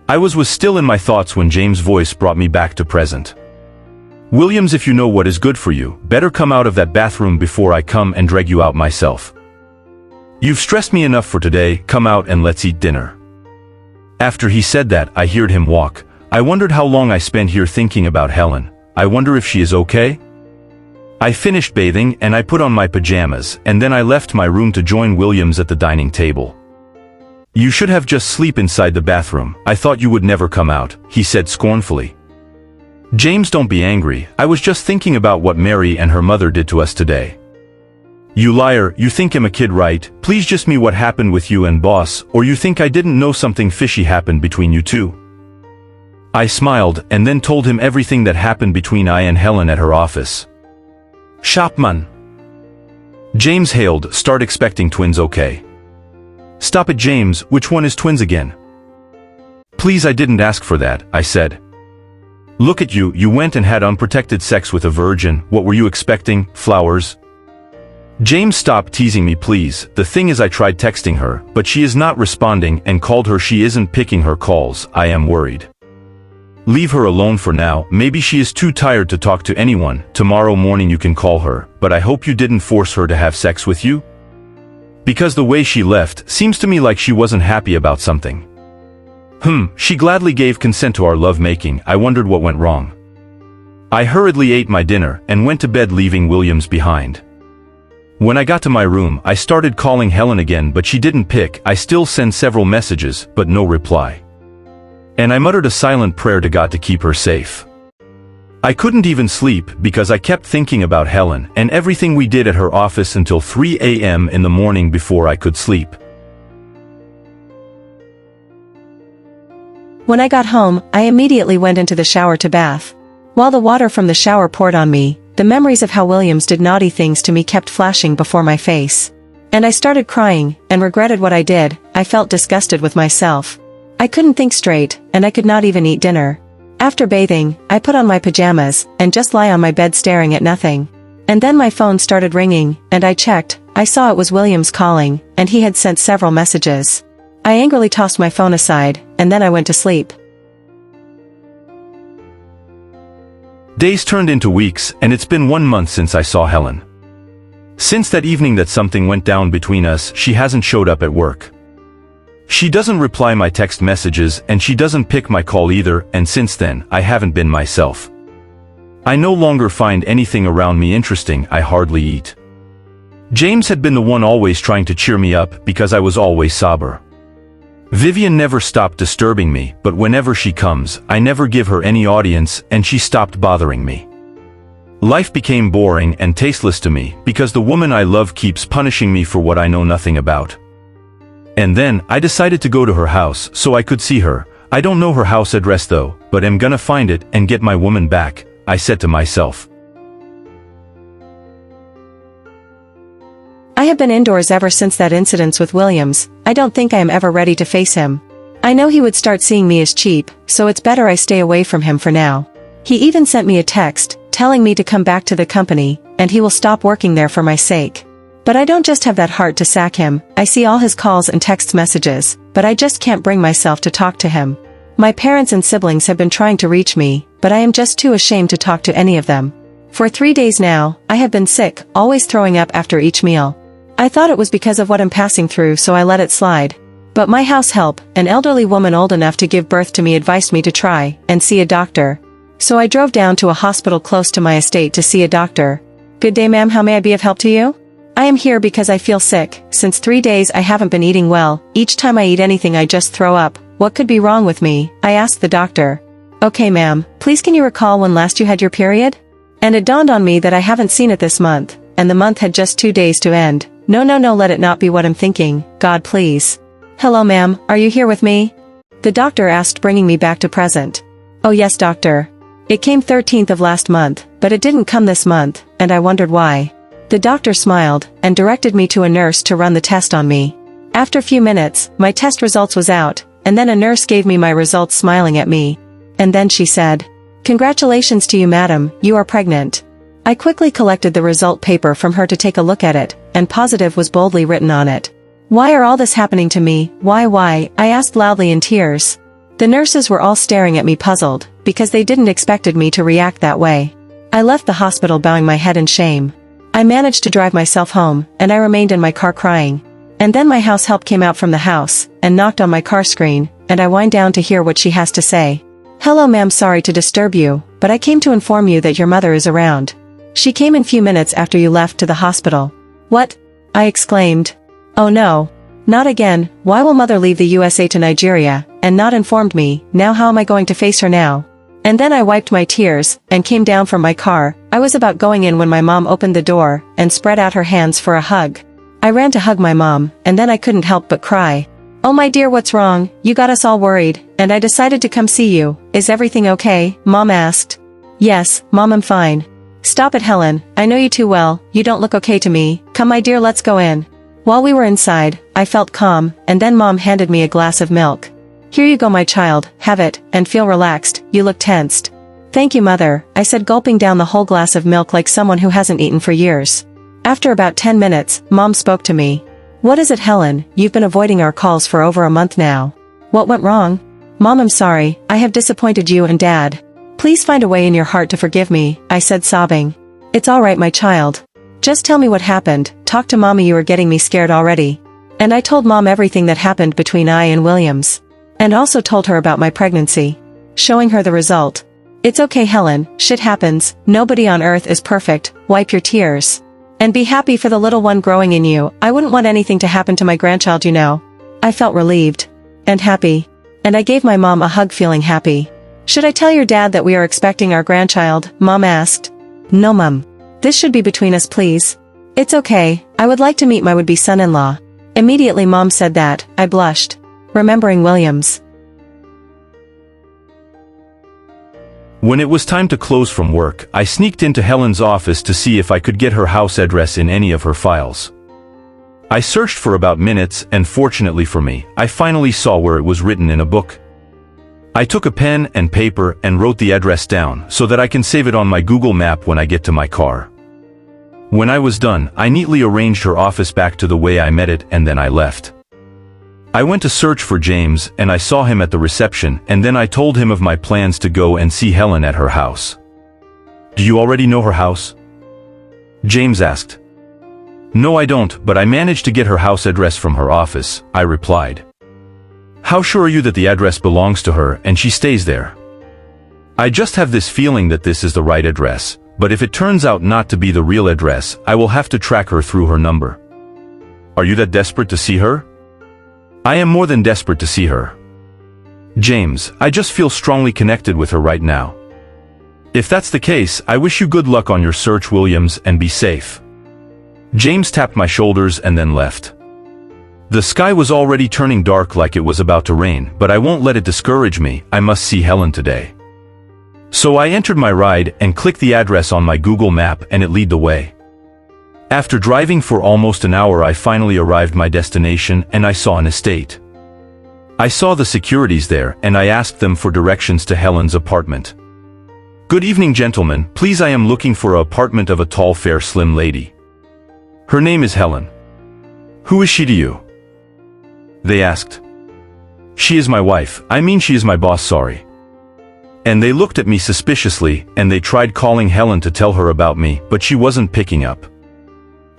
I was still in my thoughts when James' voice brought me back to present. Williams, if you know what is good for you, better come out of that bathroom before I come and drag you out myself. You've stressed me enough for today, come out and let's eat dinner. After he said that, I heard him walk. I wondered how long I spent here thinking about Helen. I wonder if she is okay? I finished bathing and I put on my pajamas, and then I left my room to join Williams at the dining table. You should have just sleep inside the bathroom, I thought you would never come out, he said scornfully. James, don't be angry, I was just thinking about what Mary and her mother did to us today. You liar, you think I'm a kid, right? Please just me what happened with you and boss, or you think I didn't know something fishy happened between you two? I smiled and then told him everything that happened between I and Helen at her office. Shopman. James hailed, start expecting twins, okay? Stop it, James, which one is twins again? Please, I didn't ask for that, I said. Look at you, you went and had unprotected sex with a virgin, what were you expecting, flowers? James, stop teasing me please, the thing is I tried texting her, but she is not responding, and called her, she isn't picking her calls, I am worried. Leave her alone for now, maybe she is too tired to talk to anyone, tomorrow morning you can call her, but I hope you didn't force her to have sex with you? Because the way she left, seems to me like she wasn't happy about something. She gladly gave consent to our lovemaking, I wondered what went wrong. I hurriedly ate my dinner, and went to bed leaving Williams behind. When I got to my room, I started calling Helen again, but she didn't pick. I still sent several messages, but no reply. And I muttered a silent prayer to God to keep her safe. I couldn't even sleep because I kept thinking about Helen and everything we did at her office until 3 a.m. in the morning before I could sleep. When I got home, I immediately went into the shower to bath. While the water from the shower poured on me, the memories of how Williams did naughty things to me kept flashing before my face. And I started crying, and regretted what I did. I felt disgusted with myself. I couldn't think straight, and I could not even eat dinner. After bathing, I put on my pajamas, and just lie on my bed staring at nothing. And then my phone started ringing, and I checked. I saw it was Williams calling, and he had sent several messages. I angrily tossed my phone aside, and then I went to sleep. Days turned into weeks, and it's been 1 month since I saw Helen. Since that evening that something went down between us, she hasn't showed up at work. She doesn't reply my text messages, and she doesn't pick my call either, and since then, I haven't been myself. I no longer find anything around me interesting, I hardly eat. James had been the one always trying to cheer me up because I was always sober. Vivian never stopped disturbing me, but whenever she comes, I never give her any audience, and she stopped bothering me. Life became boring and tasteless to me because the woman I love keeps punishing me for what I know nothing about. And then, I decided to go to her house so I could see her. I don't know her house address though, but I'm gonna find it and get my woman back, I said to myself. I have been indoors ever since that incident with Williams. I don't think I am ever ready to face him. I know he would start seeing me as cheap, so it's better I stay away from him for now. He even sent me a text, telling me to come back to the company, and he will stop working there for my sake. But I don't just have that heart to sack him. I see all his calls and text messages, but I just can't bring myself to talk to him. My parents and siblings have been trying to reach me, but I am just too ashamed to talk to any of them. For 3 days now, I have been sick, always throwing up after each meal. I thought it was because of what I'm passing through, so I let it slide. But my house help, an elderly woman old enough to give birth to me, advised me to try and see a doctor. So I drove down to a hospital close to my estate to see a doctor. Good day, ma'am, how may I be of help to you? I am here because I feel sick. Since 3 days I haven't been eating well. Each time I eat anything I just throw up. What could be wrong with me? I asked the doctor. Okay, ma'am, please can you recall when last you had your period? And it dawned on me that I haven't seen it this month, and the month had just 2 days to end. No, let it not be what I'm thinking, God please. Hello ma'am, are you here with me? The doctor asked, bringing me back to present. Oh yes doctor. It came 13th of last month, but it didn't come this month, and I wondered why. The doctor smiled, and directed me to a nurse to run the test on me. After a few minutes, my test results was out, and then a nurse gave me my results smiling at me. And then she said, "Congratulations to you madam, you are pregnant." I quickly collected the result paper from her to take a look at it, and positive was boldly written on it. Why are all this happening to me, why, I asked loudly in tears. The nurses were all staring at me puzzled, because they didn't expected me to react that way. I left the hospital bowing my head in shame. I managed to drive myself home, and I remained in my car crying. And then my house help came out from the house, and knocked on my car screen, and I wind down to hear what she has to say. "Hello ma'am, sorry to disturb you, but I came to inform you that your mother is around. She came in few minutes after you left to the hospital." "What?" I exclaimed. "Oh no. Not again, why will mother leave the USA to Nigeria, and not informed me, now how am I going to face her now?" And then I wiped my tears, and came down from my car. I was about going in when my mom opened the door, and spread out her hands for a hug. I ran to hug my mom, and then I couldn't help but cry. "Oh my dear, what's wrong? You got us all worried, and I decided to come see you. Is everything okay?" Mom asked. "Yes, Mom, I'm fine." "Stop it Helen, I know you too well, you don't look okay to me. Come my dear, let's go in." While we were inside, I felt calm, and then Mom handed me a glass of milk. "Here you go my child, have it, and feel relaxed, you look tensed." "Thank you mother," I said, gulping down the whole glass of milk like someone who hasn't eaten for years. After about 10 minutes, Mom spoke to me. "What is it Helen, you've been avoiding our calls for over a month now. What went wrong?" "Mom, I'm sorry, I have disappointed you and Dad. Please find a way in your heart to forgive me," I said sobbing. "It's alright my child. Just tell me what happened, talk to Mommy, you are getting me scared already." And I told Mom everything that happened between I and Williams. And also told her about my pregnancy. Showing her the result. "It's okay Helen, shit happens, nobody on earth is perfect, wipe your tears. And be happy for the little one growing in you, I wouldn't want anything to happen to my grandchild you know." I felt relieved. And happy. And I gave my mom a hug feeling happy. "Should I tell your dad that we are expecting our grandchild?" Mom asked. "No Mom. This should be between us please." "It's okay, I would like to meet my would-be son-in-law." Immediately Mom said that, I blushed. Remembering Williams. When it was time to close from work, I sneaked into Helen's office to see if I could get her house address in any of her files. I searched for about minutes, and fortunately for me, I finally saw where it was written in a book. I took a pen and paper and wrote the address down so that I can save it on my Google map when I get to my car. When I was done, I neatly arranged her office back to the way I met it, and then I left. I went to search for James, and I saw him at the reception, and then I told him of my plans to go and see Helen at her house. "Do you already know her house?" James asked. "No I don't, but I managed to get her house address from her office," I replied. "How sure are you that the address belongs to her and she stays there?" "I just have this feeling that this is the right address, but if it turns out not to be the real address, I will have to track her through her number." "Are you that desperate to see her?" "I am more than desperate to see her. James, I just feel strongly connected with her right now." "If that's the case, I wish you good luck on your search Williams, and be safe." James tapped my shoulders and then left. The sky was already turning dark like it was about to rain, but I won't let it discourage me, I must see Helen today. So I entered my ride and clicked the address on my Google map and it led the way. After driving for almost an hour I finally arrived my destination and I saw an estate. I saw the securities there and I asked them for directions to Helen's apartment. "Good evening gentlemen, please I am looking for an apartment of a tall fair slim lady. Her name is Helen." "Who is she to you?" they asked. "She is my wife, I mean she is my boss, sorry." And they looked at me suspiciously and they tried calling Helen to tell her about me, but she wasn't picking up.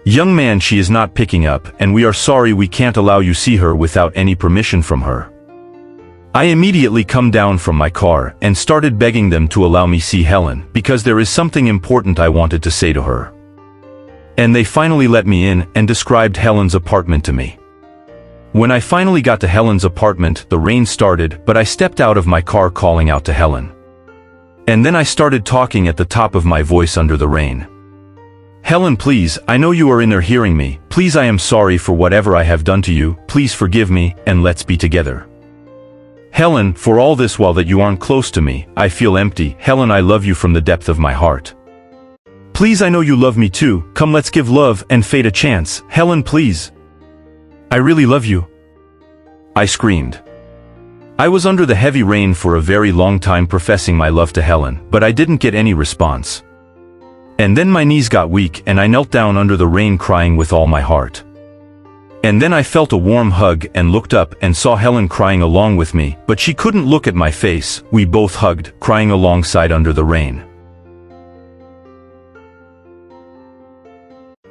"Young man, she is not picking up, and we are sorry we can't allow you see her without any permission from her." I immediately come down from my car and started begging them to allow me see Helen, because there is something important I wanted to say to her. And they finally let me in and described Helen's apartment to me. When I finally got to Helen's apartment, the rain started, but I stepped out of my car calling out to Helen. And then I started talking at the top of my voice under the rain. Helen, please, I know you are in there hearing me. Please, I am sorry for whatever I have done to you. Please forgive me, and let's be together. Helen, for all this while that you aren't close to me, I feel empty. Helen, I love you from the depth of my heart. Please, I know you love me too. Come, let's give love and fate a chance. Helen, please. I really love you. I screamed. I was under the heavy rain for a very long time professing my love to Helen, but I didn't get any response. And then my knees got weak and I knelt down under the rain crying with all my heart. And then I felt a warm hug and looked up and saw Helen crying along with me, but she couldn't look at my face. We both hugged, crying alongside under the rain.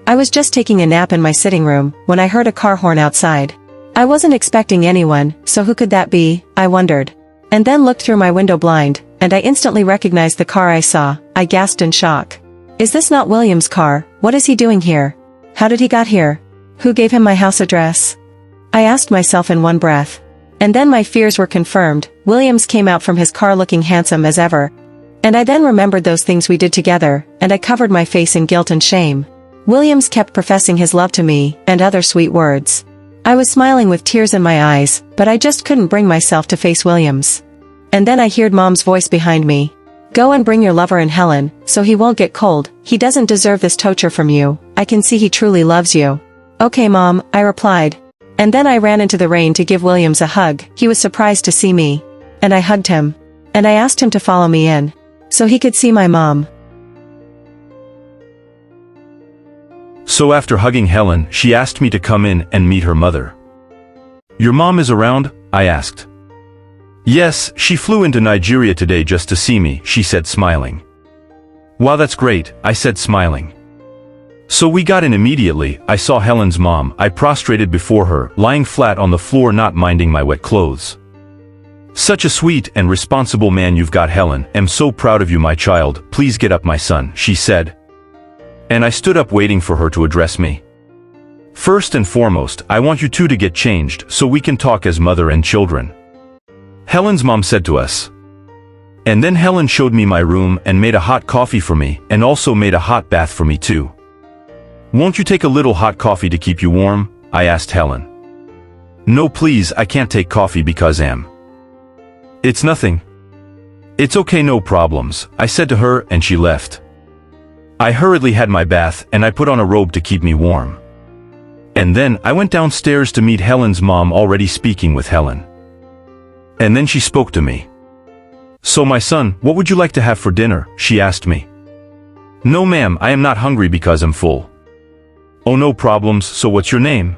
I was just taking a nap in my sitting room when I heard a car horn outside. I wasn't expecting anyone, so who could that be, I wondered. And then looked through my window blind, and I instantly recognized the car I saw. I gasped in shock. Is this not William's car? What is he doing here? How did he got here? Who gave him my house address? I asked myself in one breath. And then my fears were confirmed. Williams came out from his car looking handsome as ever. And I then remembered those things we did together, and I covered my face in guilt and shame. Williams kept professing his love to me, and other sweet words. I was smiling with tears in my eyes, but I just couldn't bring myself to face Williams. And then I heard Mom's voice behind me. Go and bring your lover in, Helen, so he won't get cold. He doesn't deserve this torture from you. I can see he truly loves you. Okay, Mom, I replied. And then I ran into the rain to give Williams a hug. He was surprised to see me. And I hugged him. And I asked him to follow me in, so he could see my mom. So after hugging Helen, she asked me to come in and meet her mother. Your mom is around? I asked. Yes, she flew into Nigeria today just to see me, she said, smiling. Wow, that's great, I said, smiling. So we got in immediately. I saw Helen's mom. I prostrated before her, lying flat on the floor, not minding my wet clothes. Such a sweet and responsible man you've got, Helen. Am so proud of you, my child. Please get up, my son, she said. And I stood up waiting for her to address me. First and foremost, I want you two to get changed so we can talk as mother and children, Helen's mom said to us. And then Helen showed me my room and made a hot coffee for me, and also made a hot bath for me too. Won't you take a little hot coffee to keep you warm? I asked Helen. No, please, I can't take coffee because It's nothing. It's okay, no problems, I said to her, and she left. I hurriedly had my bath and I put on a robe to keep me warm. And then I went downstairs to meet Helen's mom, already speaking with Helen. And then she spoke to me. So my son, what would you like to have for dinner? She asked me. No ma'am, I am not hungry because I'm full. Oh, no problems, so what's your name?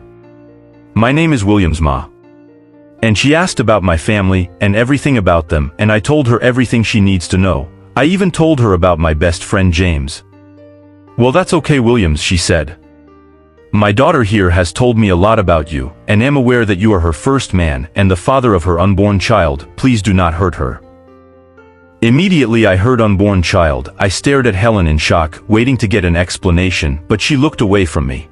My name is Williams, Ma. And she asked about my family and everything about them, and I told her everything she needs to know. I even told her about my best friend James. Well, that's okay, Williams, she said. My daughter here has told me a lot about you, and am aware that you are her first man and the father of her unborn child. Please do not hurt her. Immediately I heard unborn child. I stared at Helen in shock, waiting to get an explanation, but she looked away from me.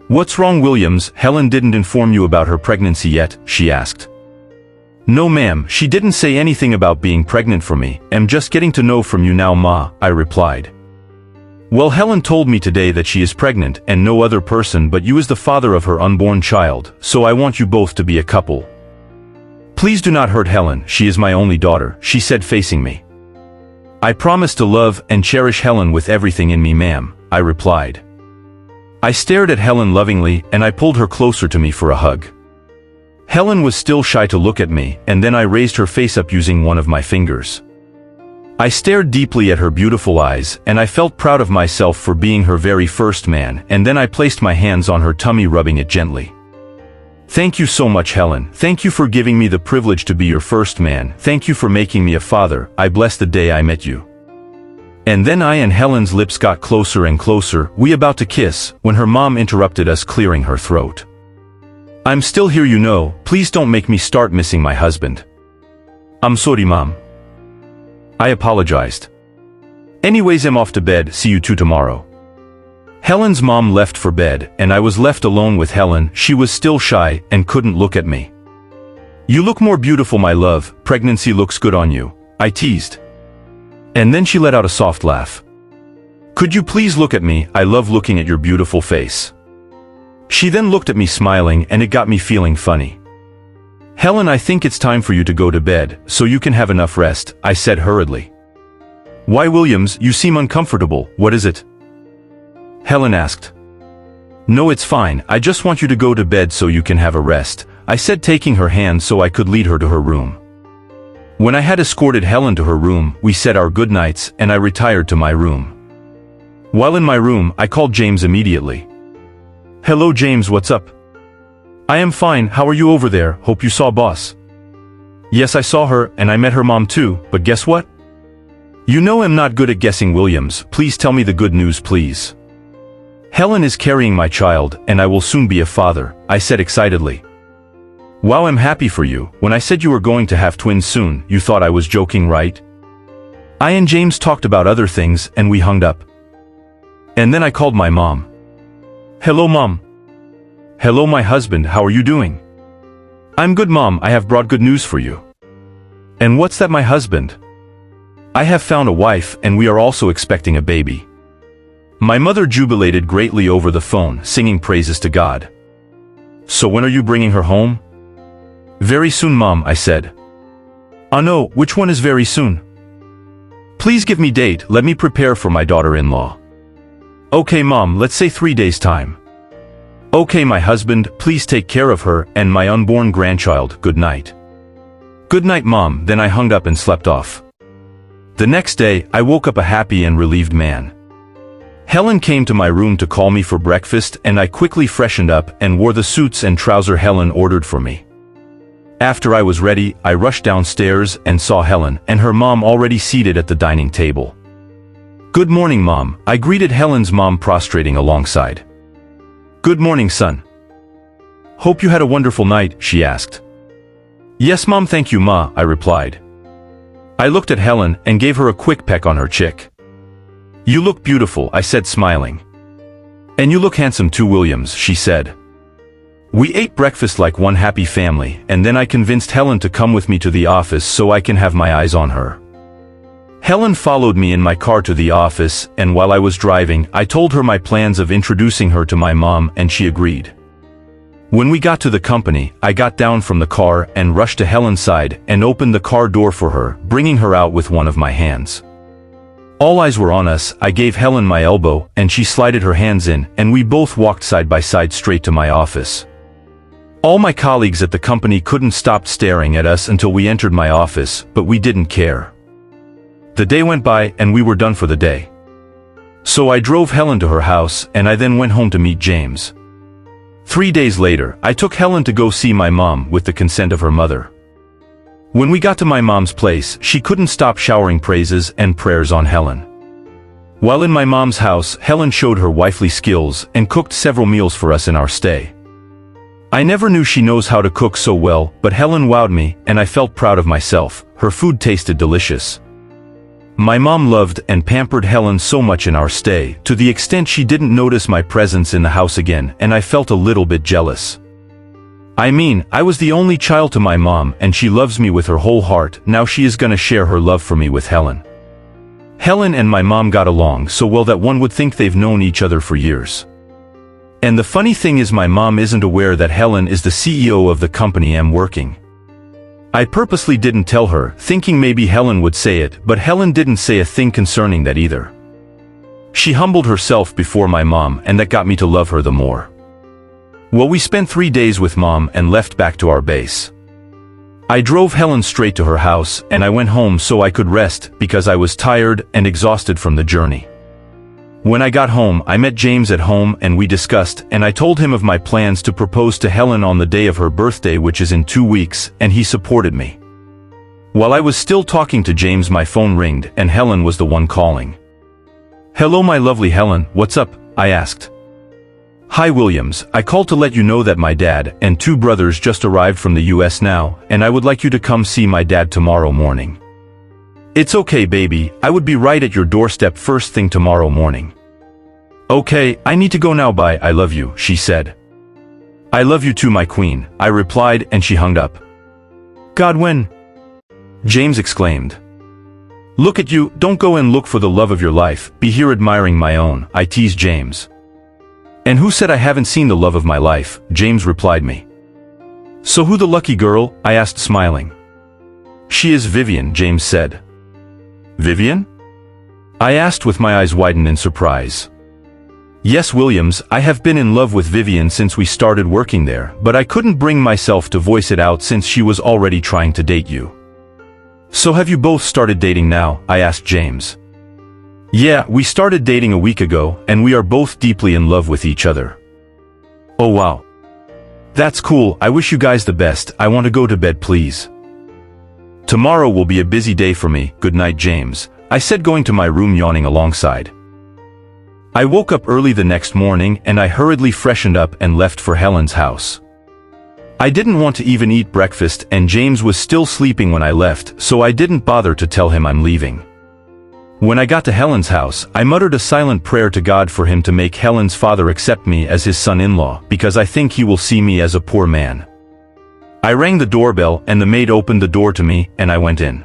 What's wrong, Williams? Helen didn't inform you about her pregnancy yet? She asked. No ma'am, she didn't say anything about being pregnant for me. I'm just getting to know from you now, Ma, I replied. Well, Helen told me today that she is pregnant and no other person but you is the father of her unborn child, so I want you both to be a couple. Please do not hurt Helen, she is my only daughter, she said, facing me. I promise to love and cherish Helen with everything in me, ma'am, I replied. I stared at Helen lovingly and I pulled her closer to me for a hug. Helen was still shy to look at me, and then I raised her face up using one of my fingers. I stared deeply at her beautiful eyes, and I felt proud of myself for being her very first man, and then I placed my hands on her tummy, rubbing it gently. Thank you so much, Helen. Thank you for giving me the privilege to be your first man. Thank you for making me a father. I bless the day I met you. And then I and Helen's lips got closer and closer, we about to kiss, when her mom interrupted us, clearing her throat. I'm still here, you know. Please don't make me start missing my husband. I'm sorry, Mom. I apologized. Anyways, I'm off to bed. See you two tomorrow. Helen's mom left for bed, and I was left alone with Helen. She was still shy and couldn't look at me. You look more beautiful, my love. Pregnancy looks good on you, I teased. And then she let out a soft laugh. "Could you please look at me? I love looking at your beautiful face." She then looked at me smiling, and it got me feeling funny. "Helen, I think it's time for you to go to bed, so you can have enough rest," I said hurriedly. "Why, Williams, you seem uncomfortable, what is it?" Helen asked. "No, it's fine, I just want you to go to bed so you can have a rest," I said, taking her hand so I could lead her to her room. When I had escorted Helen to her room, we said our goodnights, and I retired to my room. While in my room, I called James immediately. "Hello James, what's up?" "I am fine, how are you over there? Hope you saw boss." "Yes, I saw her, and I met her mom too, but guess what?" "You know I'm not good at guessing, Williams, please tell me the good news, please." "Helen is carrying my child, and I will soon be a father," I said excitedly. "Wow, I'm happy for you. When I said you were going to have twins soon, you thought I was joking, right?" I and James talked about other things, and we hung up. And then I called my mom. "Hello Mom." "Hello my husband, how are you doing?" "I'm good Mom, I have brought good news for you." "And what's that, my husband?" "I have found a wife, and we are also expecting a baby." My mother jubilated greatly over the phone, singing praises to God. "So when are you bringing her home?" "Very soon Mom," I said. "Oh no, which one is very soon?" "Please give me date, let me prepare for my daughter-in-law." "Okay Mom, let's say 3 days time." "Okay my husband, please take care of her, and my unborn grandchild, good night." "Good night Mom," then I hung up and slept off. The next day, I woke up a happy and relieved man. Helen came to my room to call me for breakfast, and I quickly freshened up and wore the suits and trouser Helen ordered for me. After I was ready, I rushed downstairs and saw Helen and her mom already seated at the dining table. "Good morning Mom," I greeted Helen's mom, prostrating alongside. "Good morning son. Hope you had a wonderful night," she asked. "Yes Mom, thank you Ma," I replied. I looked at Helen and gave her a quick peck on her cheek. "You look beautiful," I said smiling. "And you look handsome too Williams," she said. We ate breakfast like one happy family, and then I convinced Helen to come with me to the office so I can have my eyes on her. Helen followed me in my car to the office, and while I was driving, I told her my plans of introducing her to my mom, and she agreed. When we got to the company, I got down from the car and rushed to Helen's side and opened the car door for her, bringing her out with one of my hands. All eyes were on us. I gave Helen my elbow, and she slided her hands in, and we both walked side by side straight to my office. All my colleagues at the company couldn't stop staring at us until we entered my office, but we didn't care. The day went by, and we were done for the day. So I drove Helen to her house, and I then went home to meet James. 3 days later, I took Helen to go see my mom with the consent of her mother. When we got to my mom's place, she couldn't stop showering praises and prayers on Helen. While in my mom's house, Helen showed her wifely skills and cooked several meals for us in our stay. I never knew she knows how to cook so well, but Helen wowed me, and I felt proud of myself. Her food tasted delicious. My mom loved and pampered Helen so much in our stay, to the extent she didn't notice my presence in the house again, and I felt a little bit jealous. I mean, I was the only child to my mom, and she loves me with her whole heart. Now she is gonna share her love for me with Helen. Helen and my mom got along so well that one would think they've known each other for years. And the funny thing is, my mom isn't aware that Helen is the CEO of the company I'm working. I purposely didn't tell her, thinking maybe Helen would say it, but Helen didn't say a thing concerning that either. She humbled herself before my mom, and that got me to love her the more. Well, we spent 3 days with Mom and left back to our base. I drove Helen straight to her house, and I went home so I could rest because I was tired and exhausted from the journey. When I got home, I met James at home and we discussed, and I told him of my plans to propose to Helen on the day of her birthday, which is in 2 weeks, and he supported me. While I was still talking to James, my phone ringed, and Helen was the one calling. "Hello my lovely Helen, what's up?" I asked. "Hi Williams, I called to let you know that my dad and 2 brothers just arrived from the US now, and I would like you to come see my dad tomorrow morning." "It's okay baby, I would be right at your doorstep first thing tomorrow morning." "Okay, I need to go now, bye, I love you," she said. "I love you too my queen," I replied, and she hung up. "God, when?" James exclaimed. Look at you, don't go and look for the love of your life, be here admiring my own, I teased James. And who said I haven't seen the love of my life, James replied me. So who the lucky girl, I asked smiling. She is Vivian, James said. Vivian? I asked with my eyes widened in surprise. Yes, Williams, I have been in love with Vivian since we started working there, but I couldn't bring myself to voice it out since she was already trying to date you. So have you both started dating now? I asked James. Yeah, we started dating a week ago, and we are both deeply in love with each other. Oh wow. That's cool, I wish you guys the best, I want to go to bed please. Tomorrow will be a busy day for me, good night James, I said going to my room yawning alongside. I woke up early the next morning and I hurriedly freshened up and left for Helen's house. I didn't want to even eat breakfast and James was still sleeping when I left, so I didn't bother to tell him I'm leaving. When I got to Helen's house, I muttered a silent prayer to God for him to make Helen's father accept me as his son-in-law, because I think he will see me as a poor man. I rang the doorbell and the maid opened the door to me and I went in.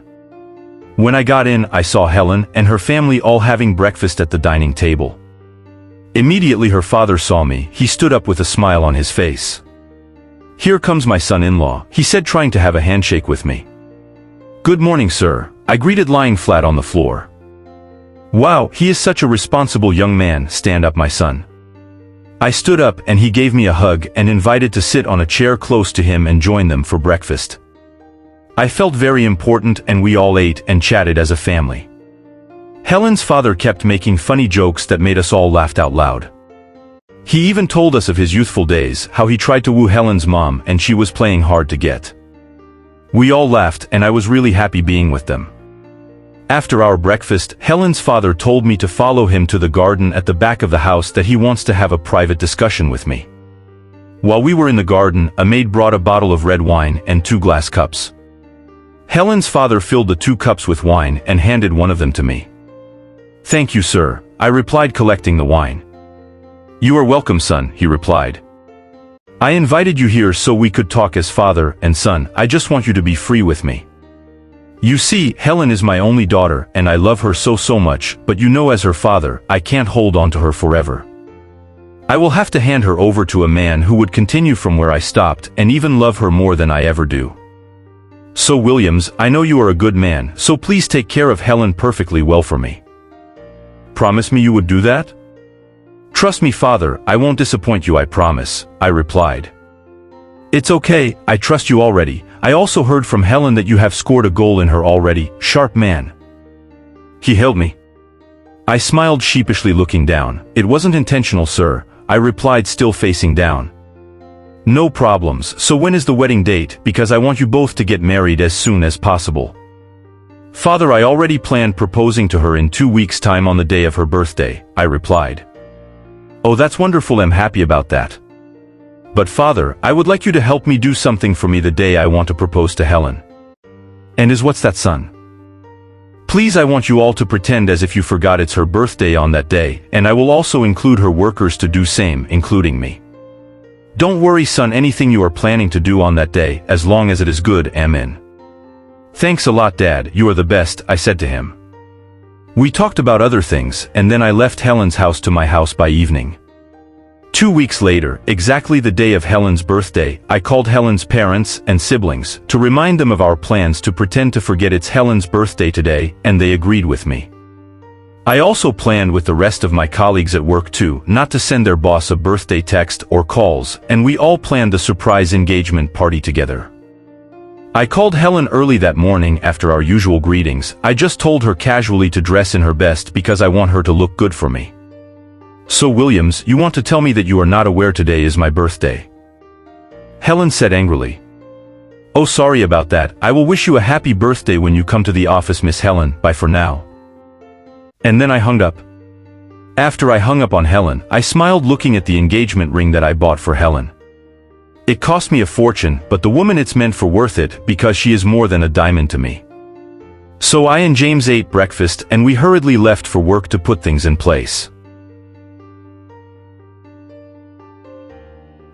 When I got in, I saw Helen and her family all having breakfast at the dining table. Immediately her father saw me, he stood up with a smile on his face. Here comes my son-in-law, he said trying to have a handshake with me. Good morning, sir, I greeted lying flat on the floor. Wow, he is such a responsible young man, stand up my son. I stood up and he gave me a hug and invited to sit on a chair close to him and join them for breakfast. I felt very important and we all ate and chatted as a family. Helen's father kept making funny jokes that made us all laugh out loud. He even told us of his youthful days, how he tried to woo Helen's mom and she was playing hard to get. We all laughed and I was really happy being with them. After our breakfast, Helen's father told me to follow him to the garden at the back of the house that he wants to have a private discussion with me. While we were in the garden, a maid brought a bottle of red wine and 2 glass cups. Helen's father filled the 2 cups with wine and handed one of them to me. Thank you, sir, I replied collecting the wine. You are welcome, son, he replied. I invited you here so we could talk as father and son, I just want you to be free with me. You see, Helen is my only daughter and I love her so much, but you know as her father, I can't hold on to her forever. I will have to hand her over to a man who would continue from where I stopped and even love her more than I ever do. So Williams, I know you are a good man, so please take care of Helen perfectly well for me. Promise me you would do that? Trust me, father, I won't disappoint you, I promise, I replied. It's okay, I trust you already. I also heard from Helen that you have scored a goal in her already, sharp man. He held me. I smiled sheepishly looking down. It wasn't intentional, sir, I replied still facing down. No problems, so when is the wedding date, because I want you both to get married as soon as possible. Father, I already planned proposing to her in 2 weeks' time on the day of her birthday, I replied. Oh, that's wonderful, I'm happy about that. But father, I would like you to help me do something for me the day I want to propose to Helen. And what's that, son? Please, I want you all to pretend as if you forgot it's her birthday on that day, and I will also include her workers to do same, including me. Don't worry, son, anything you are planning to do on that day, as long as it is good, amen. Thanks a lot, Dad, you are the best, I said to him. We talked about other things, and then I left Helen's house to my house by evening. 2 weeks later, exactly the day of Helen's birthday, I called Helen's parents and siblings to remind them of our plans to pretend to forget it's Helen's birthday today, and they agreed with me. I also planned with the rest of my colleagues at work too, not to send their boss a birthday text or calls, and we all planned the surprise engagement party together. I called Helen early that morning after our usual greetings. I just told her casually to dress in her best because I want her to look good for me. So Williams, you want to tell me that you are not aware today is my birthday? Helen said angrily. Oh, sorry about that, I will wish you a happy birthday when you come to the office, Miss Helen, bye for now. And then I hung up. After I hung up on Helen, I smiled looking at the engagement ring that I bought for Helen. It cost me a fortune, but the woman it's meant for worth it, because she is more than a diamond to me. So I and James ate breakfast and we hurriedly left for work to put things in place.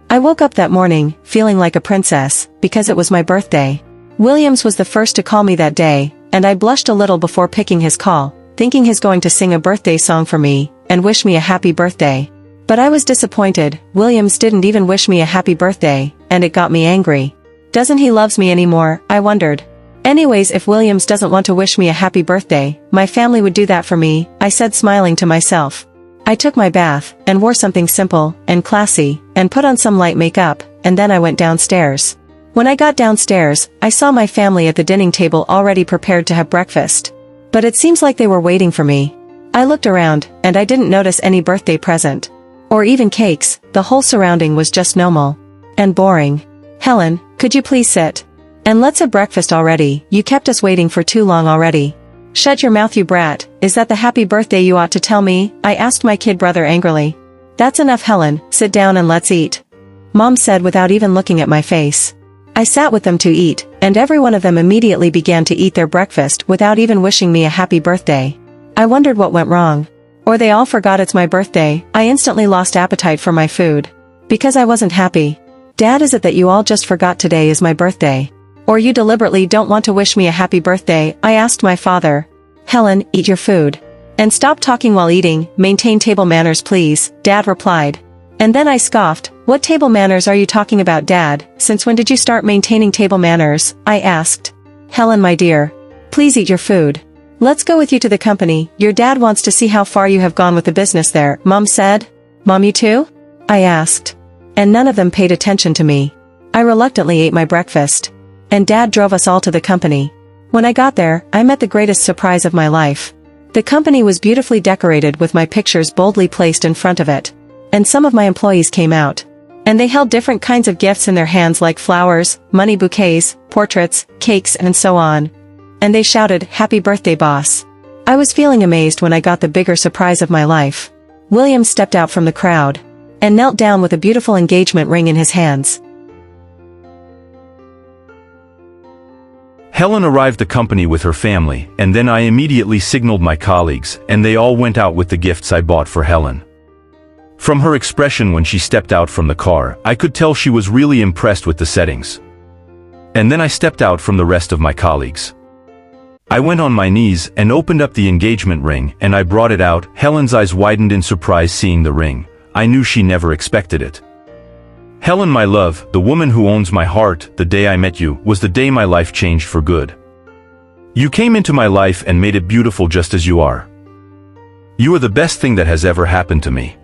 I woke up that morning, feeling like a princess, because it was my birthday. Williams was the first to call me that day, and I blushed a little before picking his call, thinking he's going to sing a birthday song for me and wish me a happy birthday. But I was disappointed. Williams didn't even wish me a happy birthday, and it got me angry. Doesn't he loves me anymore? I wondered. Anyways, if Williams doesn't want to wish me a happy birthday, my family would do that for me, I said, smiling to myself. I took my bath, and wore something simple and classy, and put on some light makeup, and then I went downstairs. When I got downstairs, I saw my family at the dining table already prepared to have breakfast. But it seems like they were waiting for me. I looked around, and I didn't notice any birthday present. Or even cakes. The whole surrounding was just normal. And boring. Helen, could you please sit? And let's have breakfast already. You kept us waiting for too long already. Shut your mouth, you brat. Is that the happy birthday you ought to tell me? I asked my kid brother angrily. That's enough, Helen. Sit down and let's eat. Mom said without even looking at my face. I sat with them to eat, and every one of them immediately began to eat their breakfast without even wishing me a happy birthday. I wondered what went wrong. Or they all forgot it's my birthday. I instantly lost appetite for my food. Because I wasn't happy. Dad, is it that you all just forgot today is my birthday? Or you deliberately don't want to wish me a happy birthday? I asked my father. Helen, eat your food. And stop talking while eating. Maintain table manners, please, Dad replied. And then I scoffed. What table manners are you talking about, Dad? Since when did you start maintaining table manners? I asked. Helen, my dear. Please eat your food. Let's go with you to the company. Your dad wants to see how far you have gone with the business there, Mom said. Mom, you too? I asked. And none of them paid attention to me. I reluctantly ate my breakfast. And Dad drove us all to the company. When I got there, I met the greatest surprise of my life. The company was beautifully decorated with my pictures boldly placed in front of it. And some of my employees came out. And they held different kinds of gifts in their hands, like flowers, money bouquets, portraits, cakes, and so on. And they shouted, "Happy birthday, boss." I was feeling amazed when I got the bigger surprise of my life. William stepped out from the crowd and knelt down with a beautiful engagement ring in his hands. Helen arrived at the company with her family, and then I immediately signaled my colleagues, and they all went out with the gifts I bought for Helen. From her expression when she stepped out from the car, I could tell she was really impressed with the settings. And then I stepped out from the rest of my colleagues. I went on my knees and opened up the engagement ring, and I brought it out. Helen's eyes widened in surprise seeing the ring. I knew she never expected it. Helen, my love, the woman who owns my heart, the day I met you was the day my life changed for good. You came into my life and made it beautiful just as you are. You are the best thing that has ever happened to me.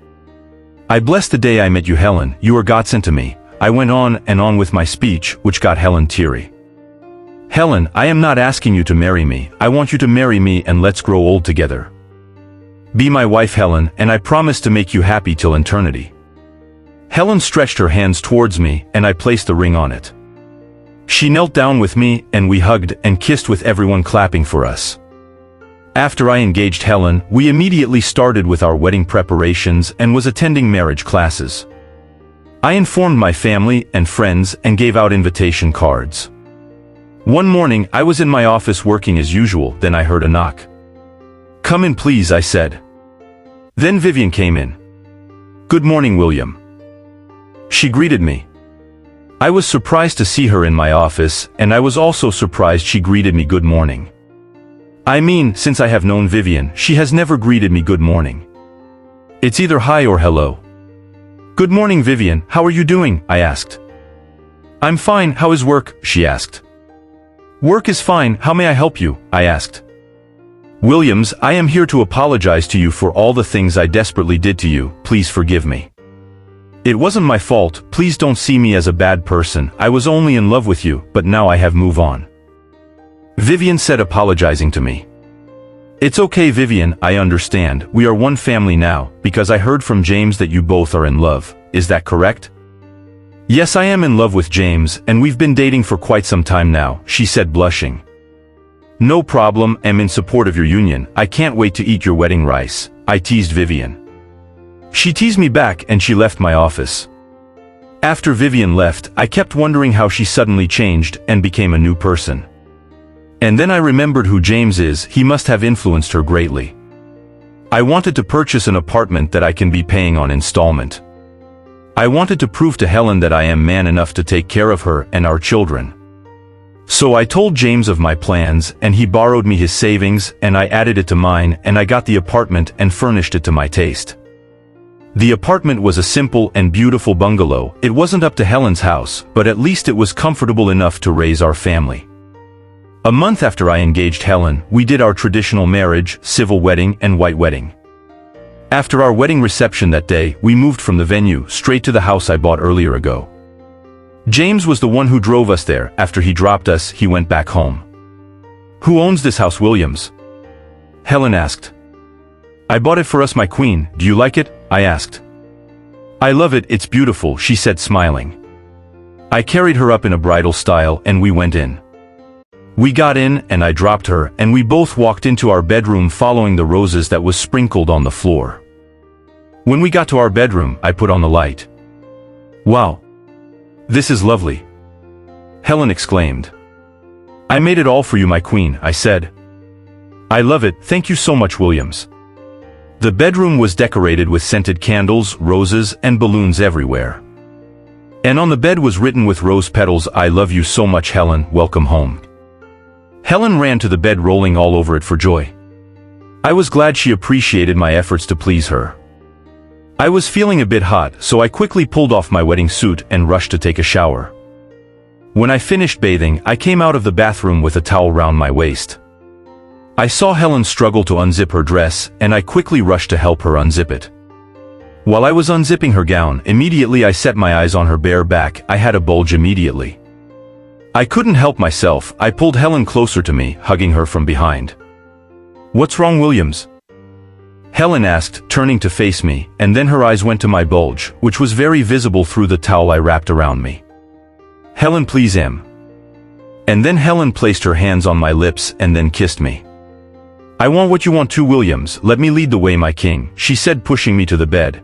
I bless the day I met you, Helen. You are God sent to me. I went on and on with my speech, which got Helen teary. Helen, I am not asking you to marry me. I want you to marry me and let's grow old together. Be my wife, Helen, and I promise to make you happy till eternity. Helen stretched her hands towards me, and I placed the ring on it. She knelt down with me, and we hugged and kissed with everyone clapping for us. After I engaged Helen, we immediately started with our wedding preparations and was attending marriage classes. I informed my family and friends and gave out invitation cards. One morning, I was in my office working as usual, then I heard a knock. Come in please, I said. Then Vivian came in. Good morning, William. She greeted me. I was surprised to see her in my office, and I was also surprised she greeted me good morning. I mean, since I have known Vivian, she has never greeted me good morning. It's either hi or hello. Good morning, Vivian, how are you doing? I asked. I'm fine, how is work? She asked. Work is fine, how may I help you? I asked. Williams, I am here to apologize to you for all the things I desperately did to you, please forgive me. It wasn't my fault, please don't see me as a bad person, I was only in love with you, but now I have moved on. Vivian said, apologizing to me. It's okay, Vivian, I understand, we are one family now, because I heard from James that you both are in love, is that correct? Yes, I am in love with James, and we've been dating for quite some time now, she said, blushing. No problem, I'm in support of your union, I can't wait to eat your wedding rice, I teased Vivian. She teased me back and she left my office. After Vivian left, I kept wondering how she suddenly changed and became a new person. And then I remembered who James is, he must have influenced her greatly. I wanted to purchase an apartment that I can be paying on installment. I wanted to prove to Helen that I am man enough to take care of her and our children. So I told James of my plans, and he borrowed me his savings, and I added it to mine, and I got the apartment and furnished it to my taste. The apartment was a simple and beautiful bungalow. It wasn't up to Helen's house, but at least it was comfortable enough to raise our family. A month after I engaged Helen, we did our traditional marriage, civil wedding, and white wedding. After our wedding reception that day, we moved from the venue straight to the house I bought earlier ago. James was the one who drove us there. After he dropped us, he went back home. "Who owns this house, Williams?" Helen asked. "I bought it for us, my queen. Do you like it?" I asked. "I love it, it's beautiful," she said, smiling. I carried her up in a bridal style and we went in. We got in and I dropped her and we both walked into our bedroom following the roses that was sprinkled on the floor. When we got to our bedroom, I put on the light. "Wow. This is lovely," Helen exclaimed. "I made it all for you, my queen," I said. "I love it, thank you so much, Williams." The bedroom was decorated with scented candles, roses, and balloons everywhere. And on the bed was written with rose petals, "I love you so much, Helen, welcome home." Helen ran to the bed, rolling all over it for joy. I was glad she appreciated my efforts to please her. I was feeling a bit hot, so I quickly pulled off my wedding suit and rushed to take a shower. When I finished bathing, I came out of the bathroom with a towel round my waist. I saw Helen struggle to unzip her dress, and I quickly rushed to help her unzip it. While I was unzipping her gown, immediately I set my eyes on her bare back. I had a bulge immediately. I couldn't help myself. I pulled Helen closer to me, hugging her from behind. "What's wrong, Williams?" Helen asked, turning to face me, and then her eyes went to my bulge, which was very visible through the towel I wrapped around me. "Helen, please, And then Helen placed her hands on my lips and then kissed me. "I want what you want too, Williams. Let me lead the way, my king," she said, pushing me to the bed.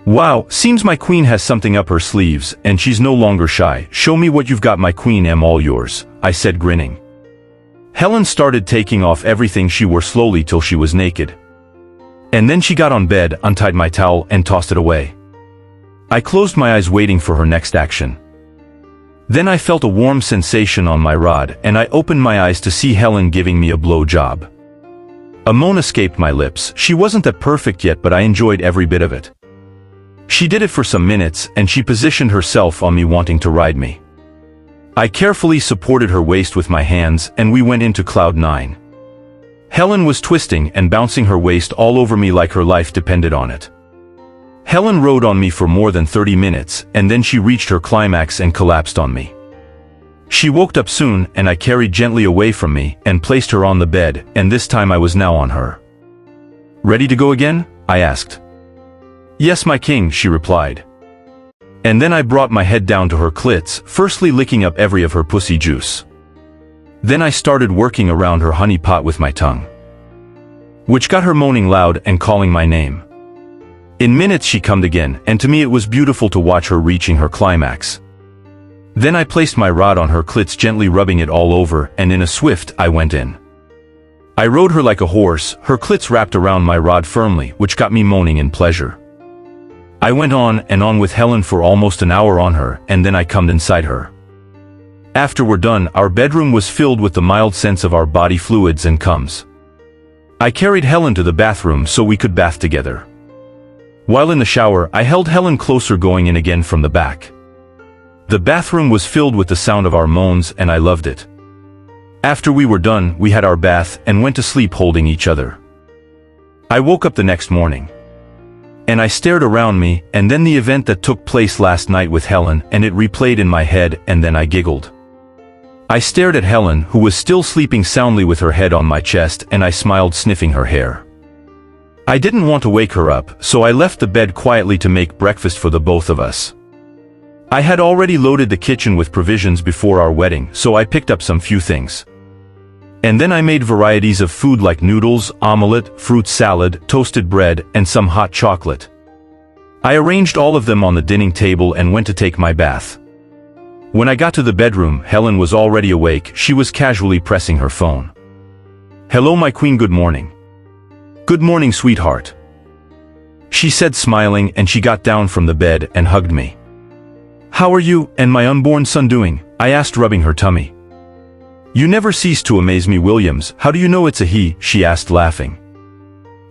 "Wow, seems my queen has something up her sleeves, and she's no longer shy. Show me what you've got, my queen. I'm all yours," I said, grinning. Helen started taking off everything she wore slowly till she was naked. And then she got on bed, untied my towel, and tossed it away. I closed my eyes waiting for her next action. Then I felt a warm sensation on my rod, and I opened my eyes to see Helen giving me a blow job. A moan escaped my lips. She wasn't that perfect yet, but I enjoyed every bit of it. She did it for some minutes, and she positioned herself on me, wanting to ride me. I carefully supported her waist with my hands, and we went into cloud 9. Helen was twisting and bouncing her waist all over me like her life depended on it. Helen rode on me for more than 30 minutes, and then she reached her climax and collapsed on me. She woke up soon, and I carried gently away from me and placed her on the bed, and this time I was now on her. "Ready to go again?" I asked. "Yes, my king," she replied. And then I brought my head down to her clits, firstly licking up every of her pussy juice. Then I started working around her honey pot with my tongue, which got her moaning loud and calling my name. In minutes she cummed again, and to me it was beautiful to watch her reaching her climax. Then I placed my rod on her clits, gently rubbing it all over, and in a swift, I went in. I rode her like a horse, her clits wrapped around my rod firmly, which got me moaning in pleasure. I went on and on with Helen for almost an hour on her, and then I cummed inside her. After we're done, our bedroom was filled with the mild scents of our body fluids and cums. I carried Helen to the bathroom so we could bath together. While in the shower, I held Helen closer, going in again from the back. The bathroom was filled with the sound of our moans, and I loved it. After we were done, we had our bath and went to sleep holding each other. I woke up the next morning, and I stared around me, and then the event that took place last night with Helen, and it replayed in my head, and then I giggled. I stared at Helen, who was still sleeping soundly with her head on my chest, and I smiled, sniffing her hair. I didn't want to wake her up, so I left the bed quietly to make breakfast for the both of us. I had already loaded the kitchen with provisions before our wedding, so I picked up some few things. And then I made varieties of food like noodles, omelette, fruit salad, toasted bread, and some hot chocolate. I arranged all of them on the dining table and went to take my bath. When I got to the bedroom, Helen was already awake. She was casually pressing her phone. "Hello, my queen, good morning." "Good morning, sweetheart," she said, smiling, and she got down from the bed and hugged me. "How are you and my unborn son doing?" I asked, rubbing her tummy. You never cease to amaze me, Williams. How do you know it's a he? She asked, laughing.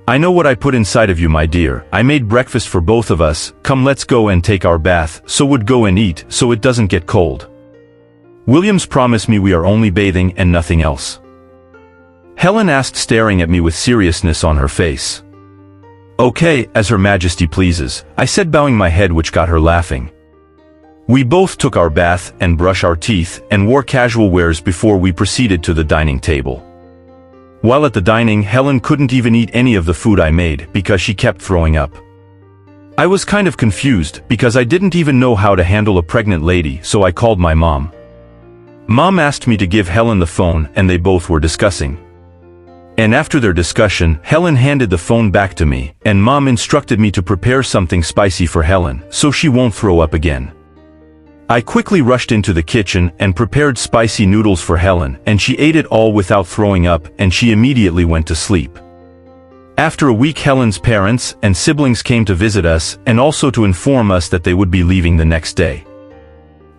I know what I put inside of you, my dear. I made breakfast for both of us. Come, let's go and take our bath, so would go and eat, so it doesn't get cold. Williams, promise me we are only bathing and nothing else. Helen asked, staring at me with seriousness on her face. Okay, as Her Majesty pleases, I said, bowing my head, which got her laughing. We both took our bath and brushed our teeth and wore casual wears before we proceeded to the dining table. While at the dining, Helen couldn't even eat any of the food I made because she kept throwing up. I was kind of confused because I didn't even know how to handle a pregnant lady, so I called my mom. Mom asked me to give Helen the phone, and they both were discussing. And after their discussion, Helen handed the phone back to me, and Mom instructed me to prepare something spicy for Helen so she won't throw up again. I quickly rushed into the kitchen and prepared spicy noodles for Helen, and she ate it all without throwing up, and she immediately went to sleep. After a week, Helen's parents and siblings came to visit us and also to inform us that they would be leaving the next day.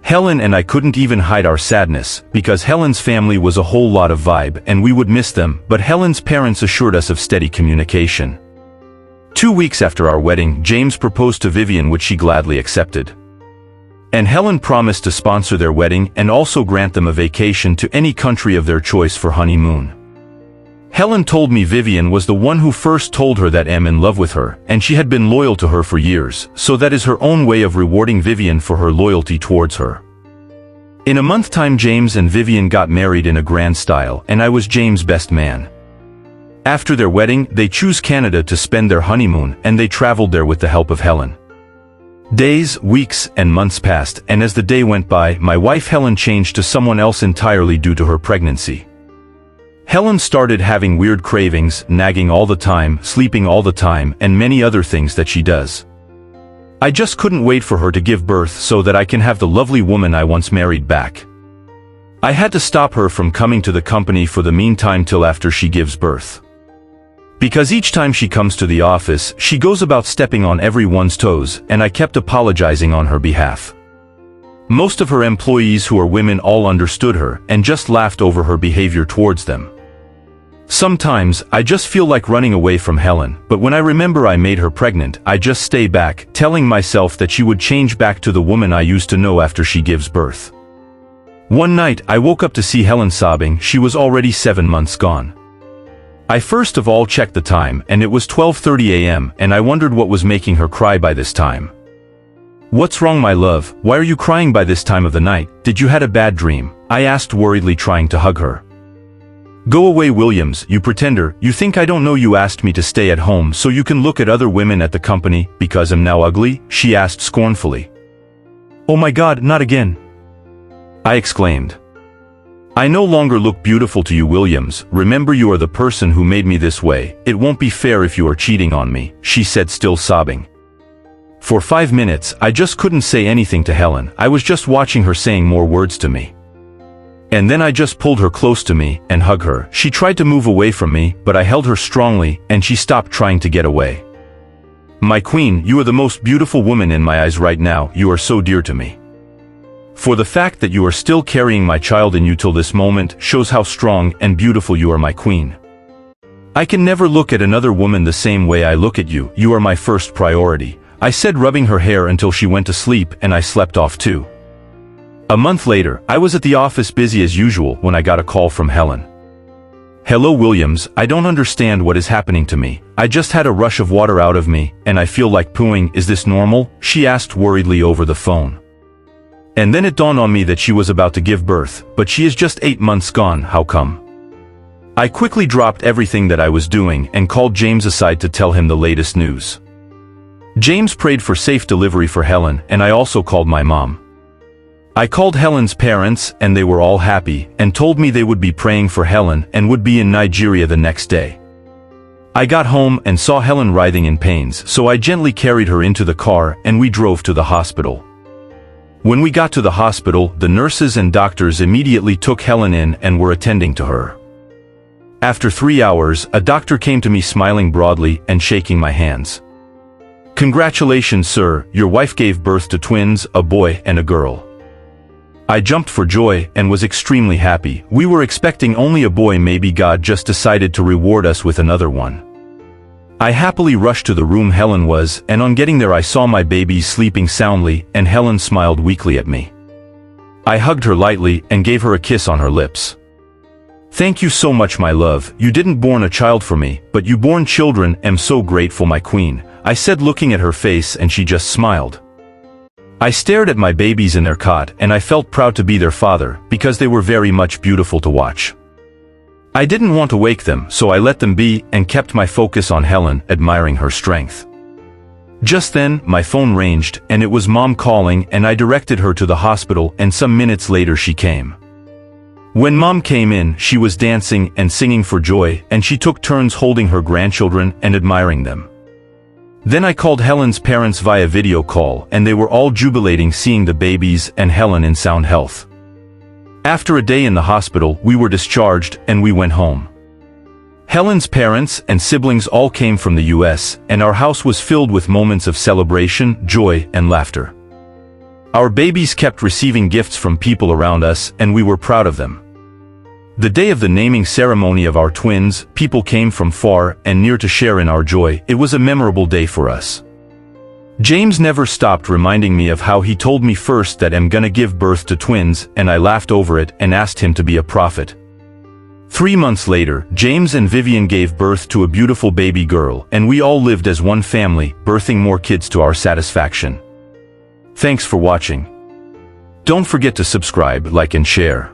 Helen and I couldn't even hide our sadness because Helen's family was a whole lot of vibe and we would miss them, but Helen's parents assured us of steady communication. 2 weeks after our wedding, James proposed to Vivian, which she gladly accepted. And Helen promised to sponsor their wedding and also grant them a vacation to any country of their choice for honeymoon. Helen told me Vivian was the one who first told her that I'm in love with her, and she had been loyal to her for years, so that is her own way of rewarding Vivian for her loyalty towards her. In a month's time, James and Vivian got married in a grand style, and I was James' best man. After their wedding, they chose Canada to spend their honeymoon, and they traveled there with the help of Helen. Days, weeks, and months passed, and as the day went by, my wife Helen changed to someone else entirely due to her pregnancy. Helen started having weird cravings, nagging all the time, sleeping all the time, and many other things that she does. I just couldn't wait for her to give birth so that I can have the lovely woman I once married back. I had to stop her from coming to the company for the meantime till after she gives birth. Because each time she comes to the office, she goes about stepping on everyone's toes, and I kept apologizing on her behalf. Most of her employees, who are women, all understood her and just laughed over her behavior towards them. Sometimes, I just feel like running away from Helen, but when I remember I made her pregnant, I just stay back, telling myself that she would change back to the woman I used to know after she gives birth. One night, I woke up to see Helen sobbing. She was already 7 months gone. I first of all checked the time, and it was 12:30 a.m., and I wondered what was making her cry by this time. What's wrong, my love? Why are you crying by this time of the night? Did you had a bad dream? I asked worriedly, trying to hug her. Go away, Williams, you pretender. You think I don't know you asked me to stay at home so you can look at other women at the company because I'm now ugly? She asked scornfully. Oh my God, not again! I exclaimed. I no longer look beautiful to you, Williams. Remember, you are the person who made me this way. It won't be fair if you are cheating on me, she said, still sobbing. For 5 minutes, I just couldn't say anything to Helen. I was just watching her saying more words to me. And then I just pulled her close to me and hugged her. She tried to move away from me, but I held her strongly, and she stopped trying to get away. My queen, you are the most beautiful woman in my eyes right now. You are so dear to me. For the fact that you are still carrying my child in you till this moment shows how strong and beautiful you are, my queen. I can never look at another woman the same way I look at you. You are my first priority, I said, rubbing her hair until she went to sleep, and I slept off too. A month later, I was at the office busy as usual when I got a call from Helen. Hello, Williams, I don't understand what is happening to me. I just had a rush of water out of me, and I feel like pooing. Is this normal? She asked worriedly over the phone. And then it dawned on me that she was about to give birth, but she is just 8 months gone. How come? I quickly dropped everything that I was doing and called James aside to tell him the latest news. James prayed for safe delivery for Helen, and I also called my mom. I called Helen's parents, and they were all happy, and told me they would be praying for Helen and would be in Nigeria the next day. I got home and saw Helen writhing in pains, so I gently carried her into the car and we drove to the hospital. When we got to the hospital, the nurses and doctors immediately took Helen in and were attending to her. After 3 hours, a doctor came to me smiling broadly and shaking my hands. Congratulations, sir, your wife gave birth to twins, a boy and a girl. I jumped for joy and was extremely happy. We were expecting only a boy, maybe God just decided to reward us with another one. I happily rushed to the room Helen was, and on getting there I saw my babies sleeping soundly, and Helen smiled weakly at me. I hugged her lightly and gave her a kiss on her lips. "Thank you so much, my love. You didn't born a child for me, but you born children. Am so grateful, my queen," I said, looking at her face, and she just smiled. I stared at my babies in their cot, and I felt proud to be their father, because they were very much beautiful to watch. I didn't want to wake them, so I let them be, and kept my focus on Helen, admiring her strength. Just then, my phone ranged, and it was Mom calling, and I directed her to the hospital, and some minutes later she came. When Mom came in, she was dancing and singing for joy, and she took turns holding her grandchildren and admiring them. Then I called Helen's parents via video call, and they were all jubilating seeing the babies and Helen in sound health. After a day in the hospital, we were discharged, and we went home. Helen's parents and siblings all came from the US, and our house was filled with moments of celebration, joy, and laughter. Our babies kept receiving gifts from people around us, and we were proud of them. The day of the naming ceremony of our twins, people came from far and near to share in our joy. It was a memorable day for us. James never stopped reminding me of how he told me first that I'm gonna give birth to twins, and I laughed over it and asked him to be a prophet. 3 months later, James and Vivian gave birth to a beautiful baby girl, and we all lived as one family, birthing more kids to our satisfaction. Thanks for watching. Don't forget to subscribe, like, and share.